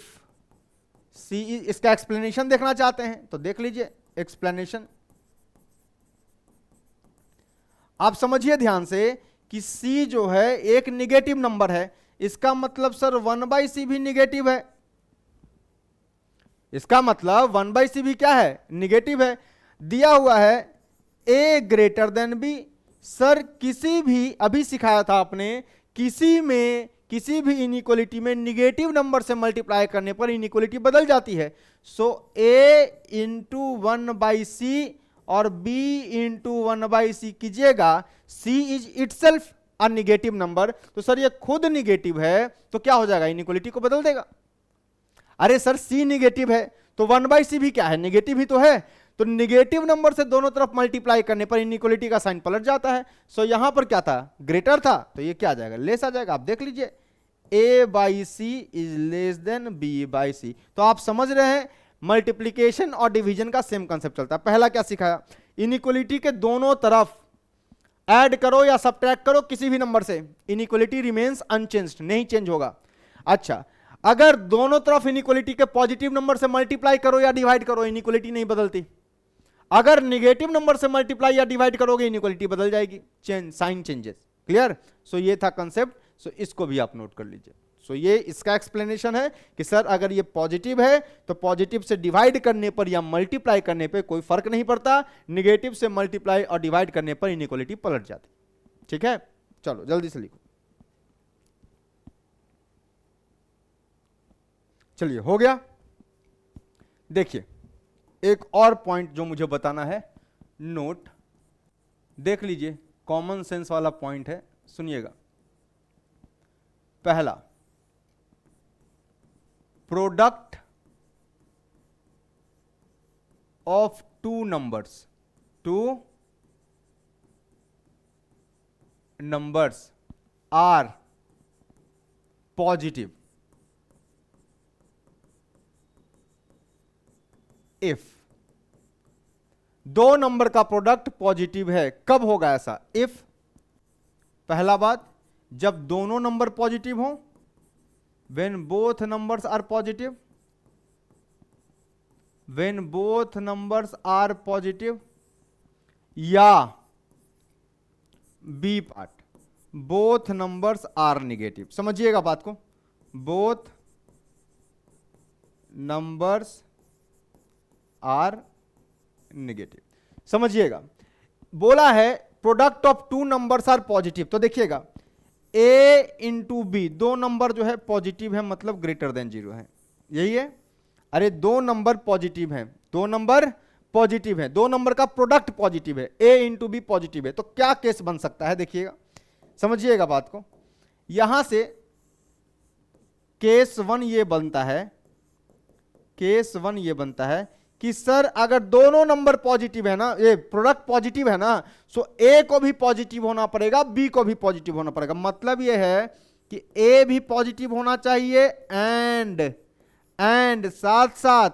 c, इसका एक्सप्लेनेशन देखना चाहते हैं तो देख लीजिए एक्सप्लेनेशन। आप समझिए ध्यान से कि c जो है एक निगेटिव नंबर है, इसका मतलब सर 1/c भी निगेटिव है, इसका मतलब 1/c भी क्या है, निगेटिव है। दिया हुआ है a greater than b, sir किसी भी, अभी सिखाया था आपने, किसी भी इनइक्वलिटी में निगेटिव नंबर से मल्टीप्लाई करने पर इनइक्वलिटी बदल जाती है। सो a इंटू 1/c और b इंटू 1/c कीजिएगा, c is itself a negative number, तो सर ये खुद निगेटिव है तो क्या हो जाएगा, इनइक्वलिटी को बदल देगा। अरे सर c निगेटिव है तो 1/c भी क्या है, निगेटिव ही तो है, तो निगेटिव नंबर से दोनों तरफ मल्टीप्लाई करने पर इनइक्वलिटी का साइन पलट जाता है। सो यहां पर क्या था, ग्रेटर था, तो ये क्या आ जाएगा, लेस आ जाएगा। आप देख लीजिए a/c is less then b/c। तो आप समझ रहे हैं मल्टीप्लीकेशन और डिवीजन का सेम कंसेप्ट चलता है। पहला क्या सिखाया, इनइक्वलिटी के दोनों तरफ ऐड करो या सब्ट्रैक्ट करो किसी भी नंबर से, इनइक्वलिटी रिमेन्स अनचेंज्ड, नहीं चेंज होगा। अच्छा अगर दोनों तरफ इनइक्वलिटी के पॉजिटिव नंबर से मल्टीप्लाई करो या डिवाइड करो, इनइक्वलिटी नहीं बदलती। अगर निगेटिव नंबर से मल्टीप्लाई या डिवाइड करोगे इनइक्वलिटी बदल जाएगी, change, sign changes. Clear. So ये था कंसेप्ट, सो इसको भी आप नोट कर लीजिए। सो ये इसका एक्सप्लेनेशन है कि सर अगर ये पॉजिटिव है तो पॉजिटिव से डिवाइड करने पर या मल्टीप्लाई करने पर कोई फर्क नहीं पड़ता, निगेटिव से मल्टीप्लाई और डिवाइड करने पर इनइक्वलिटी पलट जाती। ठीक है, चलो जल्दी से लिखो। चलिए हो गया। देखिए एक और पॉइंट जो मुझे बताना है, नोट देख लीजिए, कॉमन सेंस वाला पॉइंट है, सुनिएगा। पहला, product of two numbers are positive if, दो नंबर का प्रोडक्ट पॉजिटिव है, कब होगा ऐसा, इफ, पहला बात जब दोनों नंबर पॉजिटिव हो, when both numbers are positive, when both numbers are positive, या B part, both numbers are negative. समझिएगा बात को, बोथ नंबर्स आर निगेटिव, समझिएगा। बोला है product of two numbers are positive, तो देखिएगा a इंटू बी, दो नंबर जो है पॉजिटिव है, मतलब ग्रेटर देन जीरो है, यही है। अरे दो नंबर पॉजिटिव है, दो नंबर पॉजिटिव है, दो नंबर का प्रोडक्ट पॉजिटिव है, a इंटू बी पॉजिटिव है, तो क्या केस बन सकता है, देखिएगा समझिएगा बात को। यहां से केस वन ये बनता है, केस वन ये बनता है कि सर अगर दोनों नंबर पॉजिटिव है ना, ये प्रोडक्ट पॉजिटिव है ना, सो ए को भी पॉजिटिव होना पड़ेगा, बी को भी पॉजिटिव होना पड़ेगा। मतलब ये है कि ए भी पॉजिटिव होना चाहिए एंड साथ साथ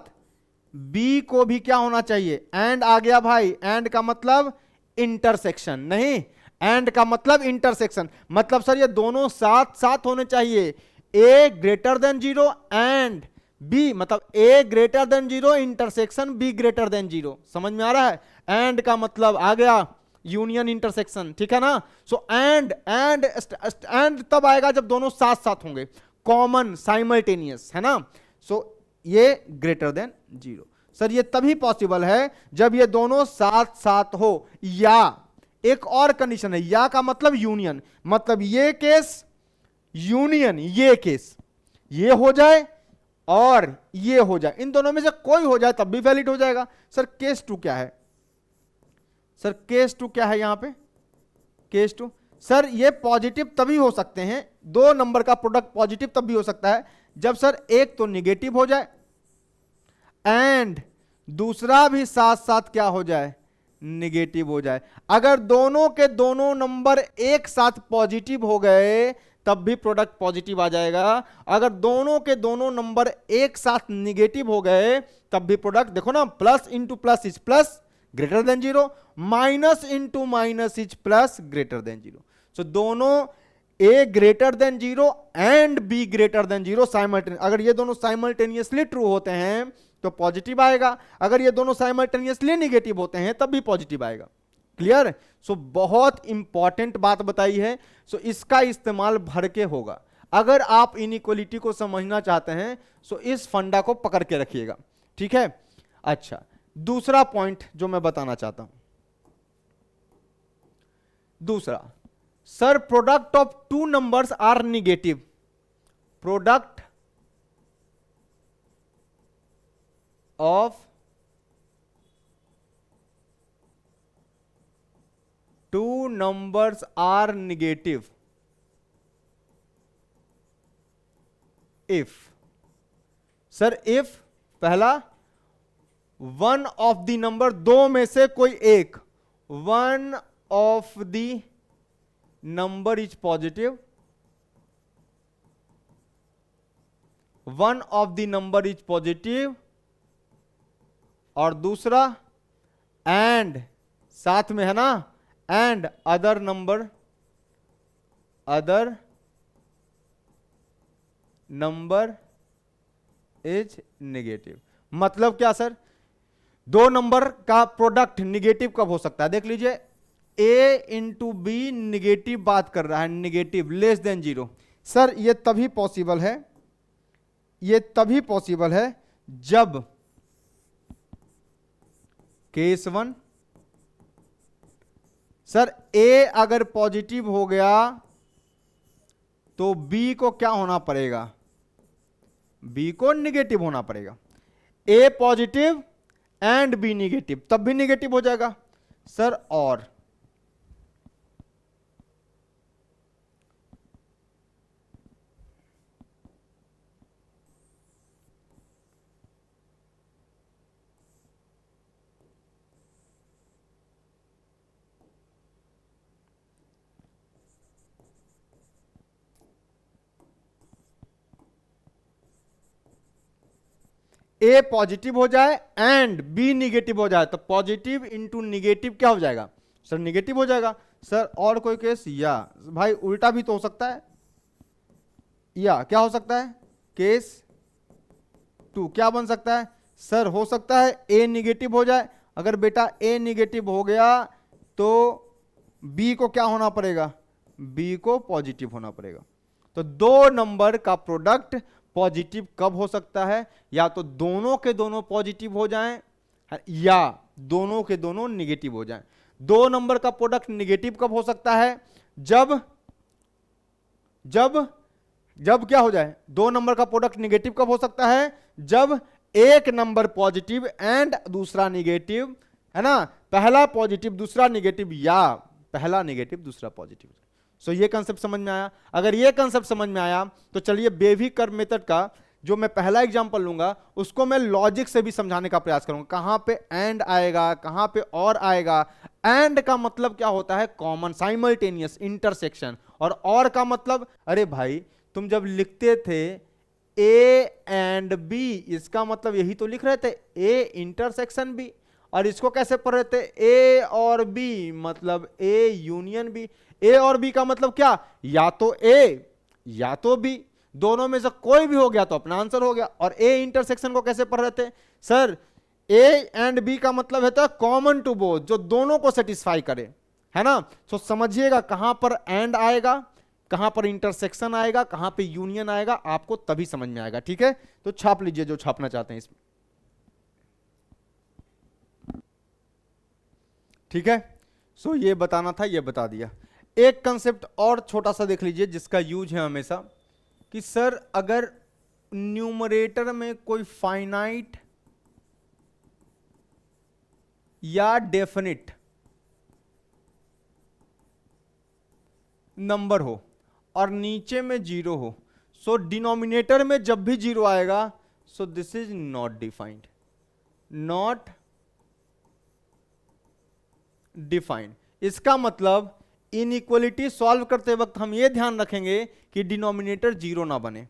बी को भी क्या होना चाहिए, एंड आ गया भाई, एंड का मतलब इंटरसेक्शन, नहीं एंड का मतलब इंटरसेक्शन, मतलब सर ये दोनों साथ साथ होने चाहिए, A greater than 0 and B, मतलब A greater than 0 intersection B greater than 0। समझ में आ रहा है? एंड का मतलब आ गया यूनियन इंटरसेक्शन, ठीक है ना। सो एंड तब आएगा जब दोनों साथ साथ होंगे, कॉमन साइमल्टेनियस, है ना। सो ये ग्रेटर देन 0। सर ये तभी पॉसिबल है जब ये दोनों साथ साथ हो, या एक और कंडीशन है, या का मतलब यूनियन, मतलब ये केस यूनियन ये केस, ये हो जाए और ये हो जाए, इन दोनों में से कोई हो जाए तब भी वैलिड हो जाएगा। सर केस 2 क्या है? सर केस 2 क्या है यहां पे? केस 2 सर ये पॉजिटिव तभी हो सकते हैं, दो नंबर का प्रोडक्ट पॉजिटिव तब भी हो सकता है जब सर एक तो निगेटिव हो जाए एंड दूसरा भी साथ साथ क्या हो जाए, निगेटिव हो जाए। अगर दोनों के दोनों नंबर एक साथ पॉजिटिव हो गए तब भी प्रोडक्ट पॉजिटिव आ जाएगा, अगर दोनों के दोनों नंबर एक साथ निगेटिव हो गए तब भी प्रोडक्ट, देखो ना, plus into plus is plus greater than 0, minus into minus is plus greater than 0। So दोनों A greater than 0 and B greater than 0 simultaneous, अगर ये दोनों साइमल्टेनियसली ट्रू होते हैं तो पॉजिटिव आएगा, अगर ये दोनों साइमल्टेनियसली निगेटिव होते हैं तब भी पॉजिटिव आएगा। क्लियर? सो बहुत इंपॉर्टेंट बात बताई है, सो इसका इस्तेमाल भर के होगा। अगर आप इनइक्वालिटी को समझना चाहते हैं सो इस फंडा को पकड़ के रखिएगा, ठीक है। अच्छा, दूसरा पॉइंट जो मैं बताना चाहता हूं, दूसरा, sir product of two numbers are negative, product of two numbers are negative if, sir if पहला वन ऑफ द नंबर, दो में से कोई एक, one of the number is positive, one of the number is positive, और दूसरा and साथ में है ना, and other number is negative. मतलब क्या सर, दो नंबर का प्रोडक्ट निगेटिव कब हो सकता है? देख लीजिए, ए इंटू बी निगेटिव बात कर रहा है, निगेटिव लेस देन 0। सर ये तभी पॉसिबल है, ये तभी पॉसिबल है जब केस 1, सर ए अगर पॉजिटिव हो गया तो बी को क्या होना पड़ेगा, बी को निगेटिव होना पड़ेगा। ए पॉजिटिव एंड बी निगेटिव, तब भी निगेटिव हो जाएगा सर। और ए पॉजिटिव हो जाए एंड बी निगेटिव हो जाए तो पॉजिटिव इंटू निगेटिव क्या हो जाएगा सर, निगेटिव हो जाएगा सर। और कोई केस, या भाई उल्टा भी तो हो सकता है, या क्या हो सकता है, केस 2 क्या बन सकता है सर, हो सकता है ए निगेटिव हो जाए, अगर बेटा ए निगेटिव हो गया तो बी को क्या होना पड़ेगा, बी को पॉजिटिव होना पड़ेगा। तो दो नंबर का प्रोडक्ट पॉजिटिव कब हो सकता है, या तो दोनों के दोनों पॉजिटिव हो जाएं या दोनों के दोनों निगेटिव हो जाएं। दो नंबर का प्रोडक्ट निगेटिव कब हो सकता है, जब जब जब क्या हो जाए, दो नंबर का प्रोडक्ट निगेटिव कब हो सकता है, जब एक नंबर पॉजिटिव एंड दूसरा निगेटिव, है ना, पहला पॉजिटिव दूसरा निगेटिव, या पहला निगेटिव दूसरा पॉजिटिव। सो ये कंसेप्ट समझ में आया? अगर ये कंसेप्ट समझ में आया तो चलिए बेबी कर्व मेथड का जो मैं पहला एग्जांपल लूंगा उसको मैं लॉजिक से भी समझाने का प्रयास करूंगा। कहां पे एंड आएगा, कहां पे और आएगा। एंड का मतलब क्या होता है? Common, simultaneous, intersection. और का मतलब, अरे भाई तुम जब लिखते थे ए एंड बी, इसका मतलब यही तो लिख रहे थे, ए इंटरसेक्शन बी। और इसको कैसे पढ़ रहे थे? ए और बी मतलब ए यूनियन बी। ए और बी का मतलब क्या? या तो ए या तो बी, दोनों में से कोई भी हो गया तो अपना आंसर हो गया। और ए इंटरसेक्शन को कैसे पढ़ रहे थे सर? ए एंड बी का मतलब है तो कॉमन टू बोथ, जो दोनों को सेटिस्फाई करे, है ना। तो समझिएगा कहां पर एंड आएगा, कहां पर इंटरसेक्शन आएगा, कहां पे यूनियन आएगा, आपको तभी समझ में आएगा। ठीक है, तो छाप लीजिए जो छापना चाहते हैं इसमें। ठीक है, सो ये बताना था, ये बता दिया। एक कंसेप्ट और छोटा सा देख लीजिए जिसका यूज है हमेशा, कि सर अगर न्यूमरेटर में कोई फाइनाइट या डेफिनिट नंबर हो और नीचे में जीरो हो, सो डिनोमिनेटर में जब भी जीरो आएगा, सो this is not defined, not defined. इसका मतलब इनइक्वलिटी सॉल्व करते वक्त हम ये ध्यान रखेंगे कि डिनोमिनेटर जीरो ना बने,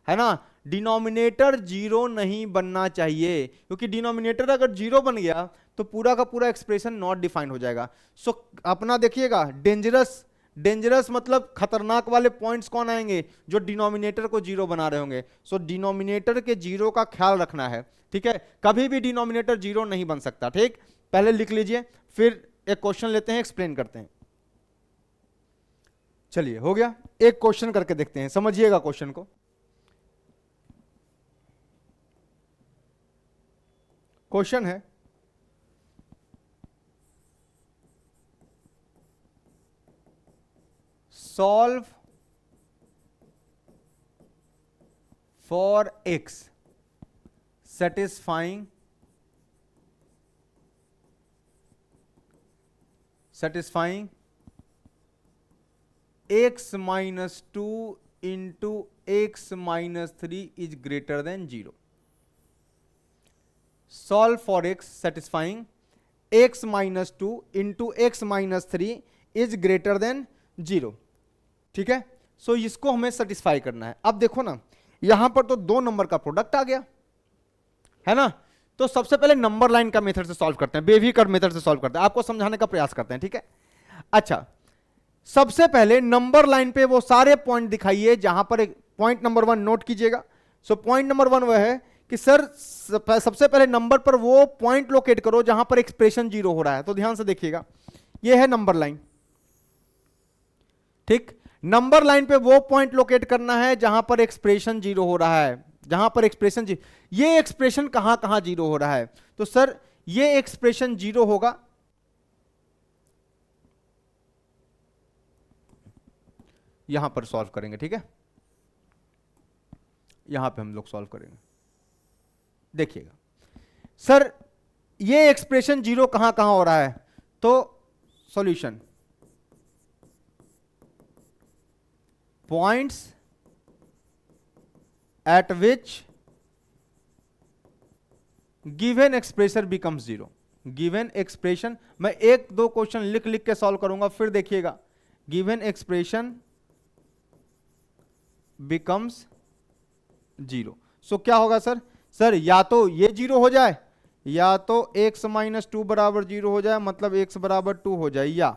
है ना। डिनोमिनेटर जीरो नहीं बनना चाहिए, क्योंकि डिनोमिनेटर अगर जीरो बन गया तो पूरा का पूरा एक्सप्रेशन नॉट डिफाइंड हो जाएगा। सो अपना देखिएगा, डेंजरस, डेंजरस मतलब खतरनाक वाले पॉइंट्स कौन आएंगे? जो डिनोमिनेटर को जीरो बना रहे होंगे। सो डिनोमिनेटर के जीरो का ख्याल रखना है, ठीक है। कभी भी डिनोमिनेटर जीरो नहीं बन सकता, ठीक। पहले लिख लीजिए, फिर एक क्वेश्चन लेते हैं, एक्सप्लेन करते हैं। चलिए हो गया, एक क्वेश्चन करके देखते हैं, समझिएगा क्वेश्चन को। क्वेश्चन है, solve for x satisfying x minus 2 into x minus 3 is greater than 0. Solve for x satisfying x minus 2 into x minus 3 is greater than 0. ठीक है, सो इसको हमें सेटिस्फाई करना है। अब देखो ना, यहां पर तो दो नंबर का प्रोडक्ट आ गया, है ना। तो सबसे पहले नंबर लाइन का मेथड से सॉल्व करते हैं, बेबी कर्व मेथड से सॉल्व करते हैं, आपको समझाने का प्रयास करते हैं, ठीक है। अच्छा, सबसे पहले नंबर लाइन पे वो सारे पॉइंट दिखाइए जहां पर पॉइंट नंबर 1 नोट कीजिएगा। सो पॉइंट नंबर 1 वह है कि सर सबसे पहले नंबर पर वो पॉइंट लोकेट करो जहां पर एक्सप्रेशन जीरो हो रहा है। तो ध्यान से देखिएगा, ये है नंबर लाइन, ठीक। नंबर लाइन पे वो पॉइंट लोकेट करना है जहां पर एक्सप्रेशन जीरो हो रहा है, जहां पर एक्सप्रेशन जीरो। ये एक्सप्रेशन कहां कहां जीरो हो रहा है? तो सर ये एक्सप्रेशन जीरो होगा यहां पर सॉल्व करेंगे, ठीक है। यहां पे हम लोग सॉल्व करेंगे, देखिएगा सर ये एक्सप्रेशन जीरो कहां कहां हो रहा है। तो solution, points at which given expression becomes zero. Given expression, मैं एक दो क्वेश्चन लिख लिख के सॉल्व करूंगा, फिर देखिएगा। Given expression becomes zero. So क्या होगा सर? सर या तो ये जीरो हो जाए, या तो x माइनस 2 बराबर जीरो हो जाए, मतलब x बराबर 2 हो जाए, या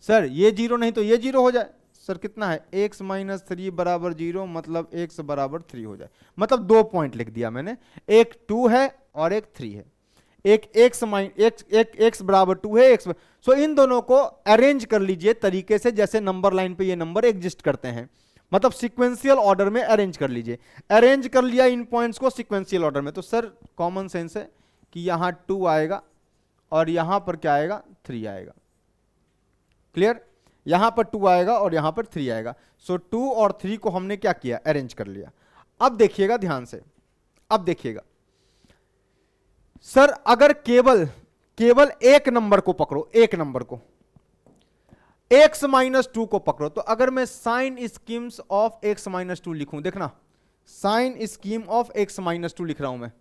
सर ये जीरो नहीं तो ये जीरो हो जाए। सर कितना है? x माइनस 3 बराबर जीरो, मतलब x बराबर 3 हो जाए। मतलब दो पॉइंट लिख दिया मैंने, एक 2 है और एक 3 है। एक x बराबर 2 है, x। सो इन दोनों को अरेंज कर लीजिए तरीके से जैसे नंबर लाइन पे ये नंबर एग्जिस्ट करते हैं, मतलब सीक्वेंशियल ऑर्डर में अरेंज कर लीजिए। अरेंज कर लिया इन पॉइंट्स को सीक्वेंशियल ऑर्डर में, तो सर कॉमन सेंस है कि यहां 2 आएगा और यहां पर क्या आएगा? 3 आएगा। क्लियर? यहां पर 2 आएगा और यहां पर 3 आएगा। सो 2 और 3 को हमने क्या किया? अरेंज कर लिया। अब देखिएगा ध्यान से, अब देखिएगा सर अगर केवल एक नंबर को पकड़ो, एक नंबर को, x माइनस 2 को पकड़ो, तो अगर मैं sign schemes of x minus 2 लिखूं, देखना sign scheme of x minus 2 लिख रहा हूं मैं,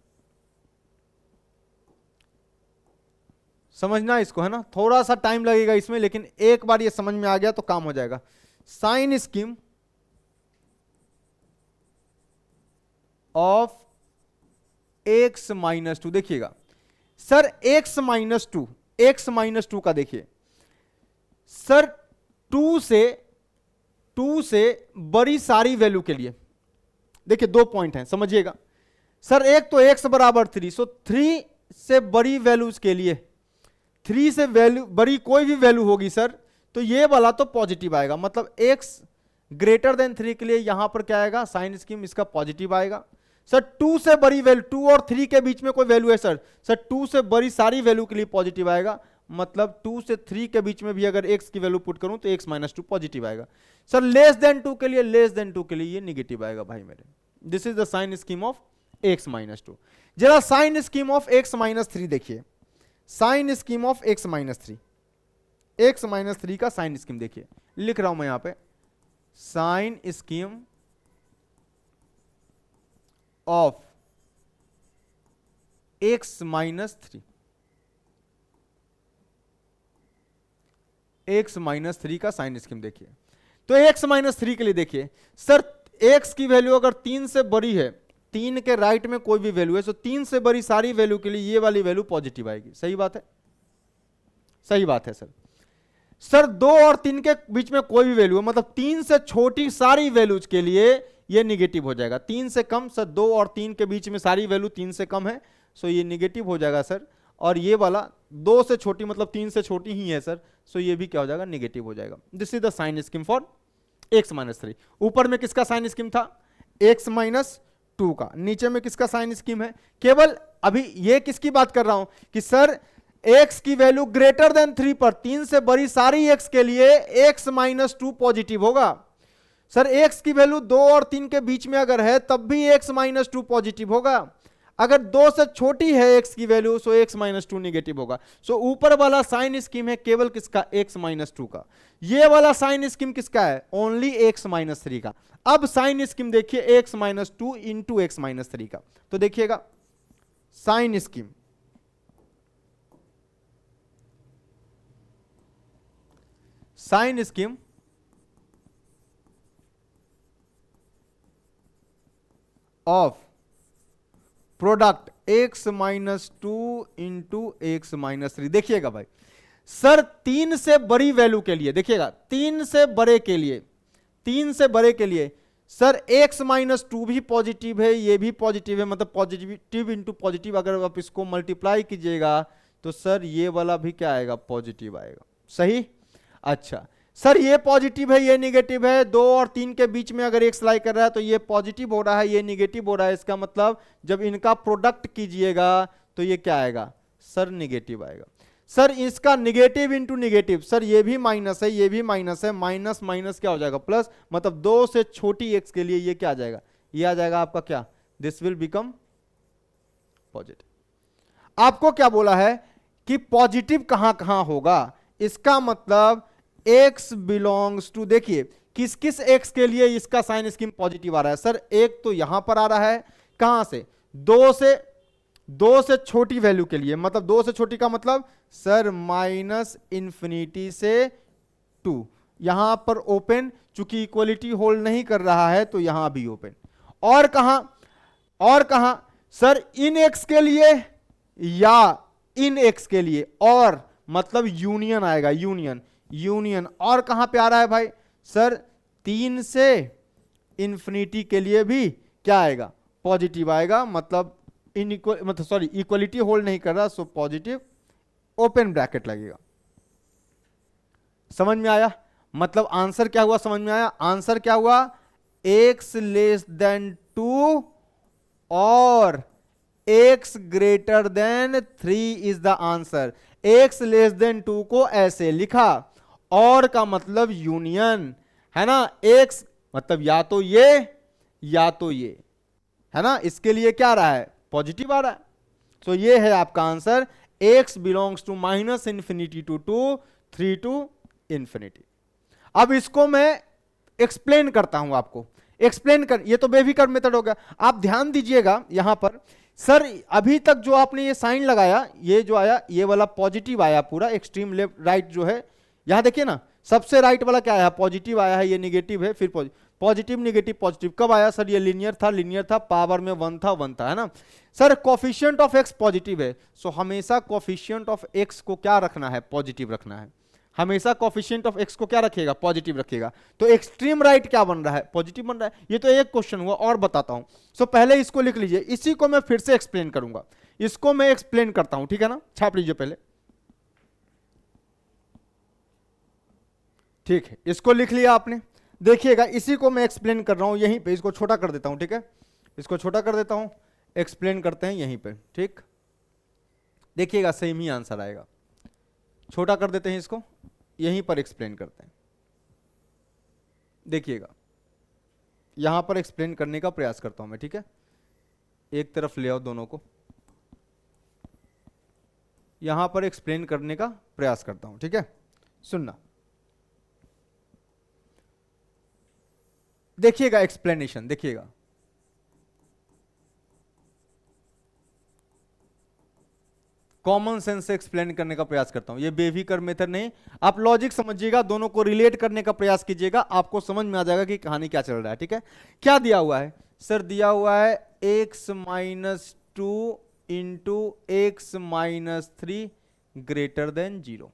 समझना इसको, है ना, थोड़ा सा टाइम लगेगा इसमें, लेकिन एक बार ये समझ में आ गया तो काम हो जाएगा। Sign scheme of x minus 2, देखिएगा sir x minus 2, x minus 2 का देखिए सर, 2 से बड़ी सारी वैल्यू के लिए देखिए 2 पॉइंट हैं, समझिएगा सर। एक तो x बराबर 3, सो 3 से बड़ी वैल्यूज के लिए, 3 से वैल्यू बड़ी कोई भी वैल्यू होगी सर, तो ये वाला तो पॉजिटिव आएगा, मतलब x ग्रेटर देन 3 के लिए यहां पर क्या आएगा, साइन स्कीम इसका पॉजिटिव आएगा। सर 2 से बड़ी वैल्यू, 2 और 3 के बीच में कोई वैल्यू है सर, 2 से बड़ी सारी वैल्यू के लिए पॉजिटिव आएगा, मतलब 2 से 3 के बीच में भी अगर x की वैल्यू पुट करूं तो x माइनस 2 पॉजिटिव आएगा। सर लेस देन 2 के लिए, लेस देन 2 के लिए ये निगेटिव आएगा भाई मेरे। This is the sign scheme of x minus 2। जरा sign scheme of x minus 3 देखिए, sign scheme of x minus 3, x minus 3 का साइन स्कीम देखिए, लिख रहा हूं मैं यहां पे, sign scheme of x minus 3, x minus 3 का साइन स्कीम देखिए। तो x माइनस 3 के लिए देखिए सर, x की वैल्यू अगर 3 से बड़ी है, 3 के राइट में कोई भी वैल्यू है, तो 3 से बड़ी सारी वैल्यू के लिए ये वाली वैल्यू पॉजिटिव आएगी। सही बात है, सही बात है सर। सर 2 और 3 के बीच में कोई भी वैल्यू है, मतलब 3 से छोटी सारी वैल्यूज के लिए ये निगेटिव हो जाएगा। 3 से कम, सर 2 और 3 के बीच में सारी वैल्यू 3 से कम है, सो ये निगेटिव हो जाएगा सर। और ये वाला 2 से छोटी मतलब 3 से छोटी ही है सर, सो ये भी क्या हो जाएगा, निगेटिव हो जाएगा। This is the sign scheme for x minus 3। ऊपर में किसका साइन स्कीम था, x माइनस 2 का, नीचे में किसका साइन स्कीम है, केवल अभी ये किसकी बात कर रहा हूं कि सर x की वैल्यू ग्रेटर देन 3 पर, 3 से बड़ी सारी x के लिए x माइनस 2 पॉजिटिव होगा। सर x की वैल्यू 2 और 3 के बीच में अगर है तब भी x माइनस 2 पॉजिटिव होगा। अगर 2 से छोटी है x की वैल्यू, सो x माइनस 2 निगेटिव होगा। सो ऊपर वाला साइन स्कीम है केवल किसका, x माइनस 2 का। ये वाला साइन स्कीम किसका है, ओनली x माइनस 3 का। अब साइन स्कीम देखिए x minus 2 into x minus 3 का, तो देखिएगा sign scheme of product x minus 2 into x minus 3। देखिएगा भाई सर, 3 से बड़ी वैल्यू के लिए देखिएगा, 3 से बड़े के लिए, 3 से बड़े के लिए सर x माइनस 2 भी पॉजिटिव है, ये भी पॉजिटिव है, मतलब पॉजिटिव इंटू पॉजिटिव अगर आप इसको मल्टीप्लाई कीजिएगा तो सर ये वाला भी क्या आएगा, पॉजिटिव आएगा। सही, अच्छा सर ये पॉजिटिव है, ये निगेटिव है, 2 और 3 के बीच में अगर x लाई कर रहा है तो ये पॉजिटिव हो रहा है, ये निगेटिव हो रहा है, इसका मतलब जब इनका प्रोडक्ट कीजिएगा तो ये क्या आएगा सर, निगेटिव आएगा। सर इसका निगेटिव इंटू निगेटिव, सर ये भी माइनस है, ये भी माइनस है, माइनस माइनस क्या हो जाएगा, प्लस, मतलब 2 से छोटी x के लिए ये क्या आ जाएगा, ये आ जाएगा आपका क्या, दिस विल बिकम पॉजिटिव। आपको क्या बोला है कि पॉजिटिव कहां कहां होगा, इसका मतलब x बिलोंग्स टू, देखिए किस किस x के लिए इसका साइन स्कीम पॉजिटिव आ रहा है सर, एक तो यहां पर आ रहा है, कहां से, 2 से छोटी वैल्यू के लिए, मतलब 2 से छोटी का मतलब सर माइनस इंफिनिटी से 2, यहां पर ओपन, चूंकि इक्वलिटी होल्ड नहीं कर रहा है तो यहां भी ओपन। और कहां सर, इन x के लिए या इन x के लिए, और मतलब यूनियन आएगा, यूनियन। और कहां पे आ रहा है भाई सर, 3 से इंफिनिटी के लिए भी क्या आएगा, पॉजिटिव आएगा, मतलब इक्वलिटी होल्ड नहीं कर रहा, सो पॉजिटिव, ओपन ब्रैकेट लगेगा। समझ में आया, मतलब आंसर क्या हुआ, समझ में आया, आंसर क्या हुआ, x लेस देन 2 और x greater than 3 is the answer. x less than 2 को ऐसे लिखा, और का मतलब यूनियन है ना, x मतलब या तो ये या तो ये, है ना, इसके लिए क्या आ रहा है, पॉजिटिव आ रहा है। तो ये है आपका answer, x belongs to minus infinity to 2, 3 to infinity. अब इसको मैं एक्सप्लेन करता हूं आपको, एक्सप्लेन कर, ये तो बेफिकर मेथड हो गया। आप ध्यान दीजिएगा यहां पर सर, अभी तक जो आपने ये साइन लगाया, ये जो आया ये वाला पॉजिटिव आया पूरा, एक्सट्रीम लेफ्ट राइट जो है, यहां देखिए ना सबसे राइट वाला क्या आया, पॉजिटिव आया है, ये निगेटिव है, फिर पॉजिटिव निगेटिव पॉजिटिव कब आया सर, ये लीनियर था, पावर में 1 था, है ना sir. Coefficient of x positive है, सो हमेशा कोफिशिएंट ऑफ एक्स को क्या रखना है, पॉजिटिव रखना है, हमेशा कोफिशिएंट ऑफ एक्स को क्या रखेगा, पॉजिटिव रखेगा। तो एक्सट्रीम राइट क्या बन रहा है, पॉजिटिव बन रहा है। ये तो एक क्वेश्चन हुआ, और बताता हूं। सो पहले इसको लिख लीजिए, इसी को मैं फिर से एक्सप्लेन करूंगा, इसको मैं एक्सप्लेन करता हूं, ठीक है ना, छाप लीजिए पहले, ठीक है, इसको लिख लिया आपने। देखिएगा इसी को मैं एक्सप्लेन कर रहा हूं यहीं पे, इसको छोटा कर देता हूं, ठीक है, इसको छोटा कर देता हूं, एक्सप्लेन करते हैं यहीं पे, ठीक। देखिएगा सेम ही आंसर आएगा, छोटा कर देते हैं इसको, यहीं पर एक्सप्लेन करते हैं। देखिएगा यहां पर एक्सप्लेन करने का प्रयास करता हूं मैं, ठीक है, एक तरफ ले आओ दोनों को, यहां पर एक्सप्लेन करने का प्रयास करता हूं, ठीक है, सुनना। देखिएगा एक्सप्लेनेशन, देखिएगा कॉमन सेंस से एक्सप्लेन करने का प्रयास करता हूं, ये बेफिकर मेथड नहीं, आप लॉजिक समझिएगा, दोनों को रिलेट करने का प्रयास कीजिएगा, आपको समझ में आ जाएगा कि कहानी क्या चल रहा है, ठीक है। क्या दिया हुआ है सर, दिया हुआ है x-2 into x-3 greater than 0,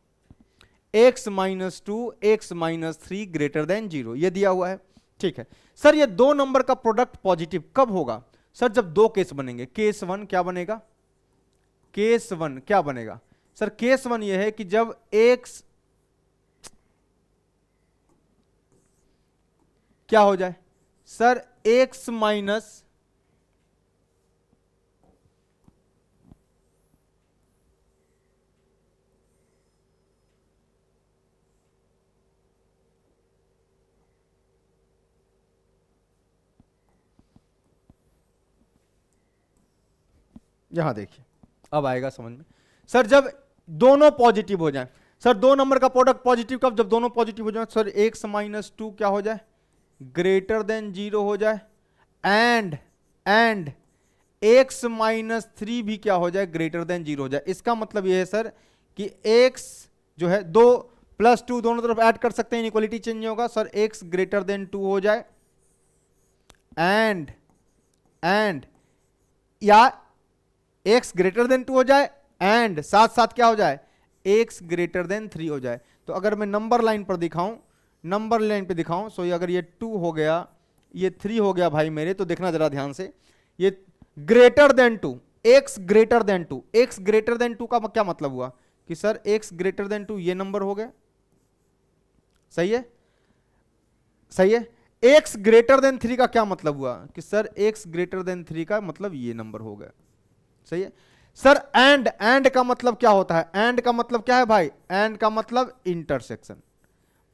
x-2 x-3 greater than 0, ये दिया हुआ है, ठीक है। सर ये दो नंबर का प्रोडक्ट पॉजिटिव कब होगा सर, जब दो केस बनेंगे। केस 1 क्या बनेगा, केस 1 क्या बनेगा सर, केस 1 ये है कि जब x क्या हो जाए सर, x माइनस यहां देखिए, अब आएगा समझ में सर, जब दोनों पॉजिटिव हो जाएं सर, दो नंबर का प्रोडक्ट पॉजिटिव कब, जब दोनों पॉजिटिव हो जाए सर, x-2 क्या हो जाए, ग्रेटर देन 0 हो जाए, एंड x-3 भी क्या हो जाए, ग्रेटर देन 0 हो जाए। इसका मतलब यह है सर कि x जो है 2 + 2 दोनों तरफ ऐड कर सकते हैं, इनइक्वालिटी चेंज नहीं होगा सर, x ग्रेटर देन 2 हो जाए, एंड या x ग्रेटर देन 2 हो जाए, एंड साथ साथ क्या हो जाए, x ग्रेटर देन 3 हो जाए। तो अगर मैं नंबर लाइन पर दिखाऊं, नंबर लाइन पे दिखाऊं, सो अगर ये 2 हो गया, ये 3 हो गया भाई मेरे, तो देखना जरा ध्यान से, ये greater than 2, x greater than 2, x greater than 2 का क्या मतलब हुआ कि सर x ग्रेटर देन 2 ये नंबर हो गया, सही है, सही है। x ग्रेटर देन 3 का क्या मतलब हुआ कि सर x ग्रेटर देन 3 का मतलब ये नंबर हो गया, सही है सर। एंड का मतलब क्या होता है, एंड का मतलब क्या है भाई, एंड का मतलब इंटरसेक्शन,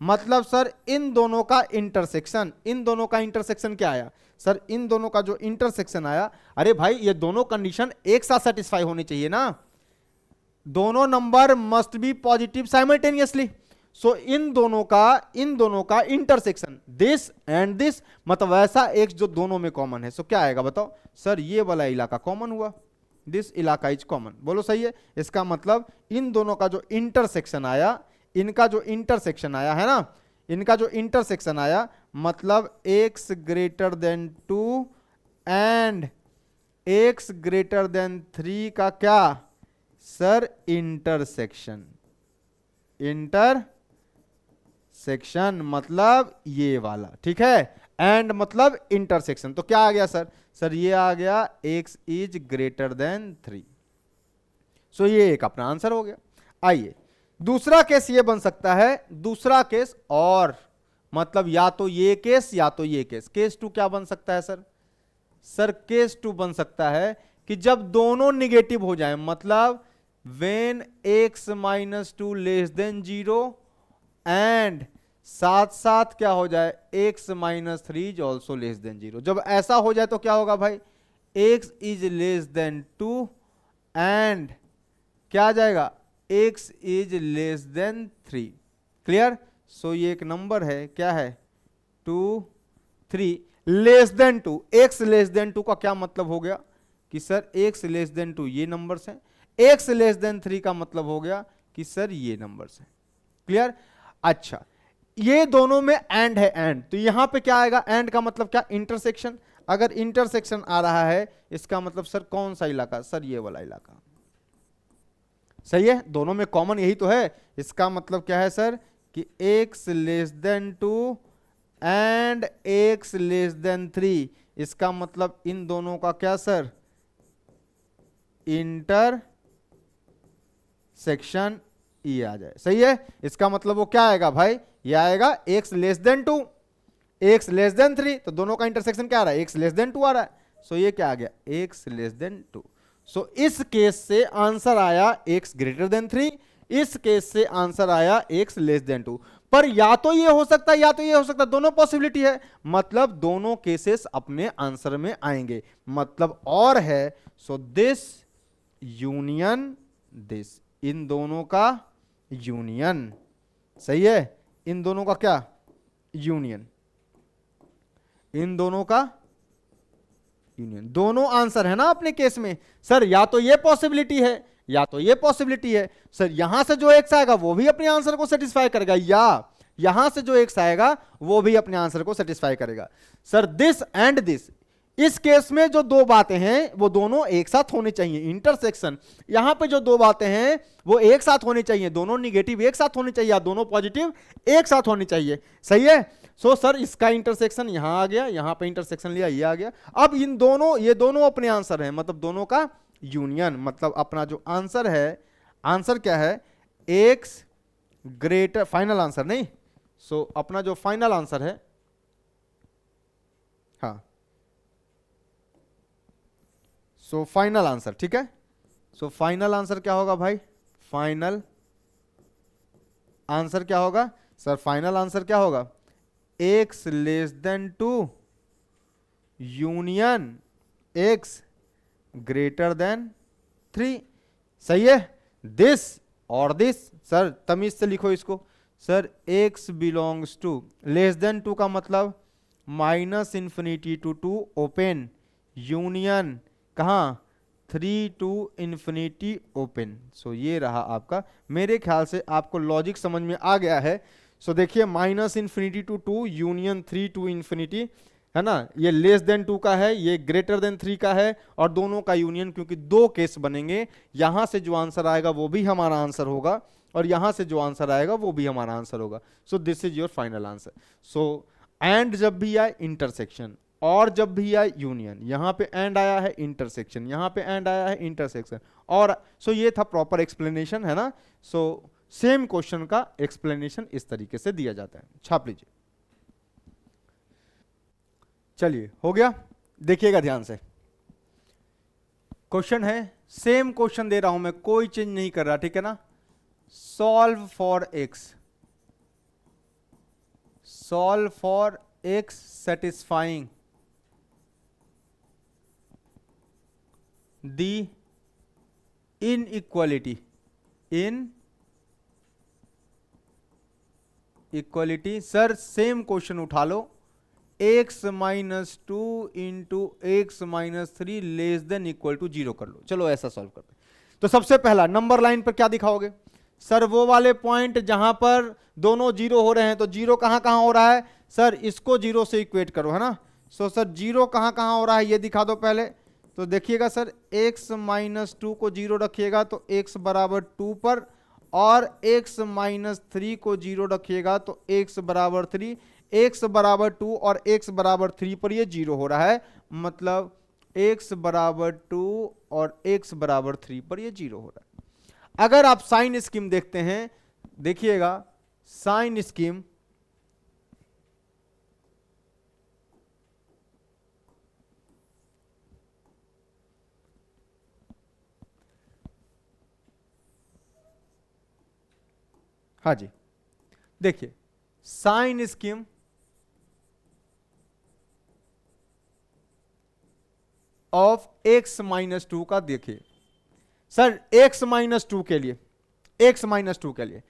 मतलब सर इन दोनों का इंटरसेक्शन, इन दोनों का इंटरसेक्शन क्या आया सर, इन दोनों का जो इंटरसेक्शन आया, अरे भाई ये दोनों कंडीशन एक साथ सेटिस्फाई होनी चाहिए ना, दोनों number must be positive simultaneously. So इन दोनों का इंटरसेक्शन, दिस एंड दिस, मतलब ऐसा एक जो दोनों में कॉमन है, सो क्या आएगा बताओ सर, ये वाला इलाका कॉमन हुआ, दिस इलाका इज कॉमन, बोलो सही है। इसका मतलब इन दोनों का जो इंटरसेक्शन आया, इनका जो इंटरसेक्शन आया है ना, इनका जो इंटरसेक्शन आया, मतलब x greater than 2 and x greater than 3 का क्या सर, इंटरसेक्शन, इंटरसेक्शन मतलब ये वाला, ठीक है, एंड मतलब इंटरसेक्शन, तो क्या आ गया सर, सर ये आ गया x इज ग्रेटर देन 3। सो ये एक अपना आंसर हो गया। आइए दूसरा केस ये बन सकता है, दूसरा केस, और मतलब या तो ये केस या तो ये केस, केस 2 क्या बन सकता है सर, सर केस 2 बन सकता है कि जब दोनों निगेटिव हो जाएं, मतलब when x-2 less than 0 and साथ साथ क्या हो जाए, x-3 is also less than 0। जब ऐसा हो जाए तो क्या होगा भाई, x इज लेस देन 2 एंड क्या आ जाएगा, x is less than 3। Clear. So ये एक नंबर है, क्या है 2 3, less than two, X less than two का क्या मतलब हो गया कि sir X less than two ये नंबर्स हैं, एक्स लेस देन 3 का मतलब हो गया कि सर ये नंबर्स हैं। क्लियर? अच्छा, ये दोनों में एंड है, एंड, तो यहां पे क्या आएगा, एंड का मतलब क्या, इंटरसेक्शन। अगर इंटरसेक्शन आ रहा है इसका मतलब सर कौन सा इलाका, सर ये वाला इलाका। सही है, दोनों में कॉमन यही तो है। इसका मतलब क्या है सर कि x less than 2 and x less than 3, इसका मतलब इन दोनों का क्या सर, इंटर सेक्शन ये आ जाए। सही है, इसका मतलब वो क्या आएगा भाई, ये आएगा x less than 2 x less than 3, तो दोनों का इंटरसेक्शन क्या आ रहा है, x लेस देन 2 आ रहा है। सो ये क्या आ गया, x लेस देन 2। सो इस केस से आंसर आया x ग्रेटर देन 3, इस केस से आंसर आया x लेस देन 2। पर या तो ये हो सकता है या तो ये हो सकता है, दोनों पॉसिबिलिटी है, मतलब दोनों केसेस अपने आंसर में आएंगे, मतलब और है। सो दिस यूनियन दिस, इन दोनों का यूनियन। सही है, इन दोनों का क्या, यूनियन, इन दोनों का यूनियन। दोनों आंसर है ना अपने केस में। सर या तो ये पॉसिबिलिटी है या तो ये पॉसिबिलिटी है। सर यहां से जो एक्स आएगा वो भी अपने आंसर को सेटिस्फाई करेगा, या यहां से जो एक्स आएगा वो भी अपने आंसर को सेटिस्फाई करेगा। सर दिस एंड दिस, इस केस में जो दो बातें हैं वो दोनों एक साथ होनी चाहिए, इंटरसेक्शन। यहां पे जो दो बातें हैं वो एक साथ होनी चाहिए, दोनों निगेटिव एक साथ होनी चाहिए या दोनों पॉजिटिव एक साथ होनी चाहिए। सही है। सो सर इसका इंटरसेक्शन यहां आ गया, यहां पे इंटरसेक्शन लिया, ये आ गया। अब इन दोनों, ये दोनों अपने आंसर हैं, मतलब दोनों का यूनियन, मतलब अपना जो आंसर है, आंसर क्या है, एक्स ग्रेटर, फाइनल आंसर नहीं, सो अपना जो फाइनल आंसर है, हाँ, सो फाइनल आंसर, ठीक है। सो फाइनल आंसर क्या होगा भाई, फाइनल आंसर क्या होगा सर, फाइनल आंसर क्या होगा, x less than 2 union x greater than 3। सही है, दिस और दिस, सर तमीज से लिखो इसको। Sir x belongs to, less than 2 का मतलब minus infinity to 2 open, union कहां, 3 टू इंफिनिटी ओपन। सो ये रहा आपका, मेरे ख्याल से आपको लॉजिक समझ में आ गया है। सो देखिए, minus infinity to 2 union 3 to infinity, है ना, ये लेस देन 2 का है, ये ग्रेटर देन 3 का है, और दोनों का यूनियन, क्योंकि दो केस बनेंगे, यहां से जो आंसर आएगा वो भी हमारा आंसर होगा और यहां से जो आंसर आएगा वो भी हमारा आंसर होगा। सो this is your final answer. So and जब भी आए इंटरसेक्शन, और जब भी आए यूनियन, यहां पे एंड आया है इंटरसेक्शन, यहां पे एंड आया है इंटरसेक्शन, और सो ये था प्रॉपर एक्सप्लेनेशन, है ना। सो सेम क्वेश्चन का एक्सप्लेनेशन इस तरीके से दिया जाता है, छाप लीजिए। चलिए हो गया, देखिएगा ध्यान से। क्वेश्चन है, सेम क्वेश्चन दे रहा हूं मैं, कोई चेंज नहीं कर रहा, ठीक है ना। Solve for X, solve for X satisfying the inequality, in equality. Sir same question उठा लो, x minus 2 into X minus 3 less than equal to 0 कर लो। चलो ऐसा सॉल्व करते हैं। तो सबसे पहला नंबर लाइन पर क्या दिखाओगे, सर वो वाले पॉइंट जहां पर दोनों जीरो हो रहे हैं, तो जीरो कहां कहां हो रहा है, सर इसको जीरो से इक्वेट करो, है ना। सो सर जीरो कहां कहां हो रहा है ये दिखा दो पहले। तो देखिएगा सर, x माइनस 2 को जीरो रखिएगा तो x बराबर 2 पर, और x माइनस 3 को जीरो रखिएगा तो x बराबर 3, x बराबर 2 और x बराबर 3 पर ये जीरो हो रहा है, मतलब x बराबर 2 और x बराबर 3 पर ये जीरो हो रहा है। अगर आप साइन स्कीम देखते हैं, देखिएगा साइन स्कीम, हाँ जी, देखिए sign scheme of x minus 2 का देखिए। सर x माइनस 2 के लिए, x माइनस 2 के लिए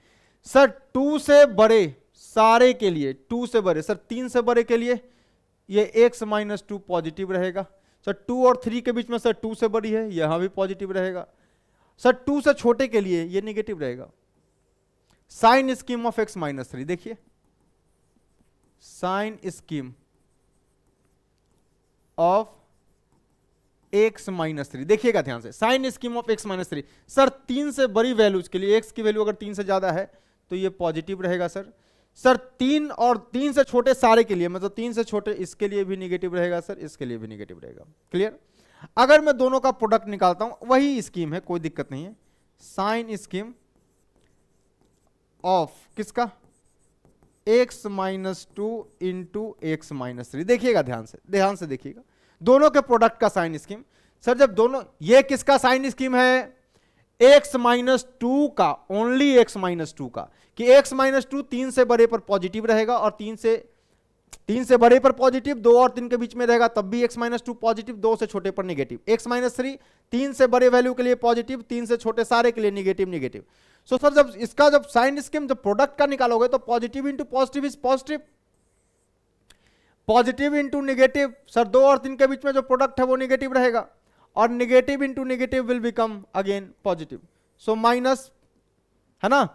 सर 2 से बड़े सारे के लिए, 2 से बड़े, सर 3 से बड़े के लिए ये x माइनस 2 पॉजिटिव रहेगा। सर 2 और 3 के बीच में सर 2 से बड़ी है, यहां भी पॉजिटिव रहेगा। सर 2 से छोटे के लिए ये निगेटिव रहेगा। Sign scheme of x minus 3, देखिए sign scheme of x minus 3, देखिएगा ध्यान से, sign scheme of x minus 3। Sir 3 से बड़ी वैल्यूज के लिए x की वैल्यू अगर 3 से ज्यादा है तो ये पॉजिटिव रहेगा सर। सर 3 और 3 से छोटे सारे के लिए, मतलब 3 से छोटे इसके लिए भी निगेटिव रहेगा सर, इसके लिए भी निगेटिव रहेगा। क्लियर? अगर मैं दोनों का प्रोडक्ट निकालता हूं, वही स्कीम है, कोई दिक्कत नहीं है। साइन स्कीम ऑफ किसका? x minus 2 into X minus 3। देखिएगा ध्यान से देखिएगा, दोनों के प्रोडक्ट का साइन स्कीम। सर जब दोनों, ये किसका साइन स्कीम है? x माइनस 2 का, ओनली x माइनस 2 का, कि x माइनस 2 3 से बड़े पर पॉजिटिव रहेगा, और 3 से बड़े पर पॉजिटिव, 2 और 3 के बीच में रहेगा तब भी x माइनस 2 पॉजिटिव, 2 से छोटे पर निगेटिव। x माइनस 3 3 से बड़े वैल्यू के लिए पॉजिटिव, 3 से छोटे सारे के लिए निगेटिव। सो सर जब इसका जब साइन स्कीम जब प्रोडक्ट का निकालोगे तो positive into positive is positive, positive into negative, sir 2 और 3 के बीच में जो प्रोडक्ट है वो निगेटिव रहेगा, और negative into negative will become again positive. So minus, है ना?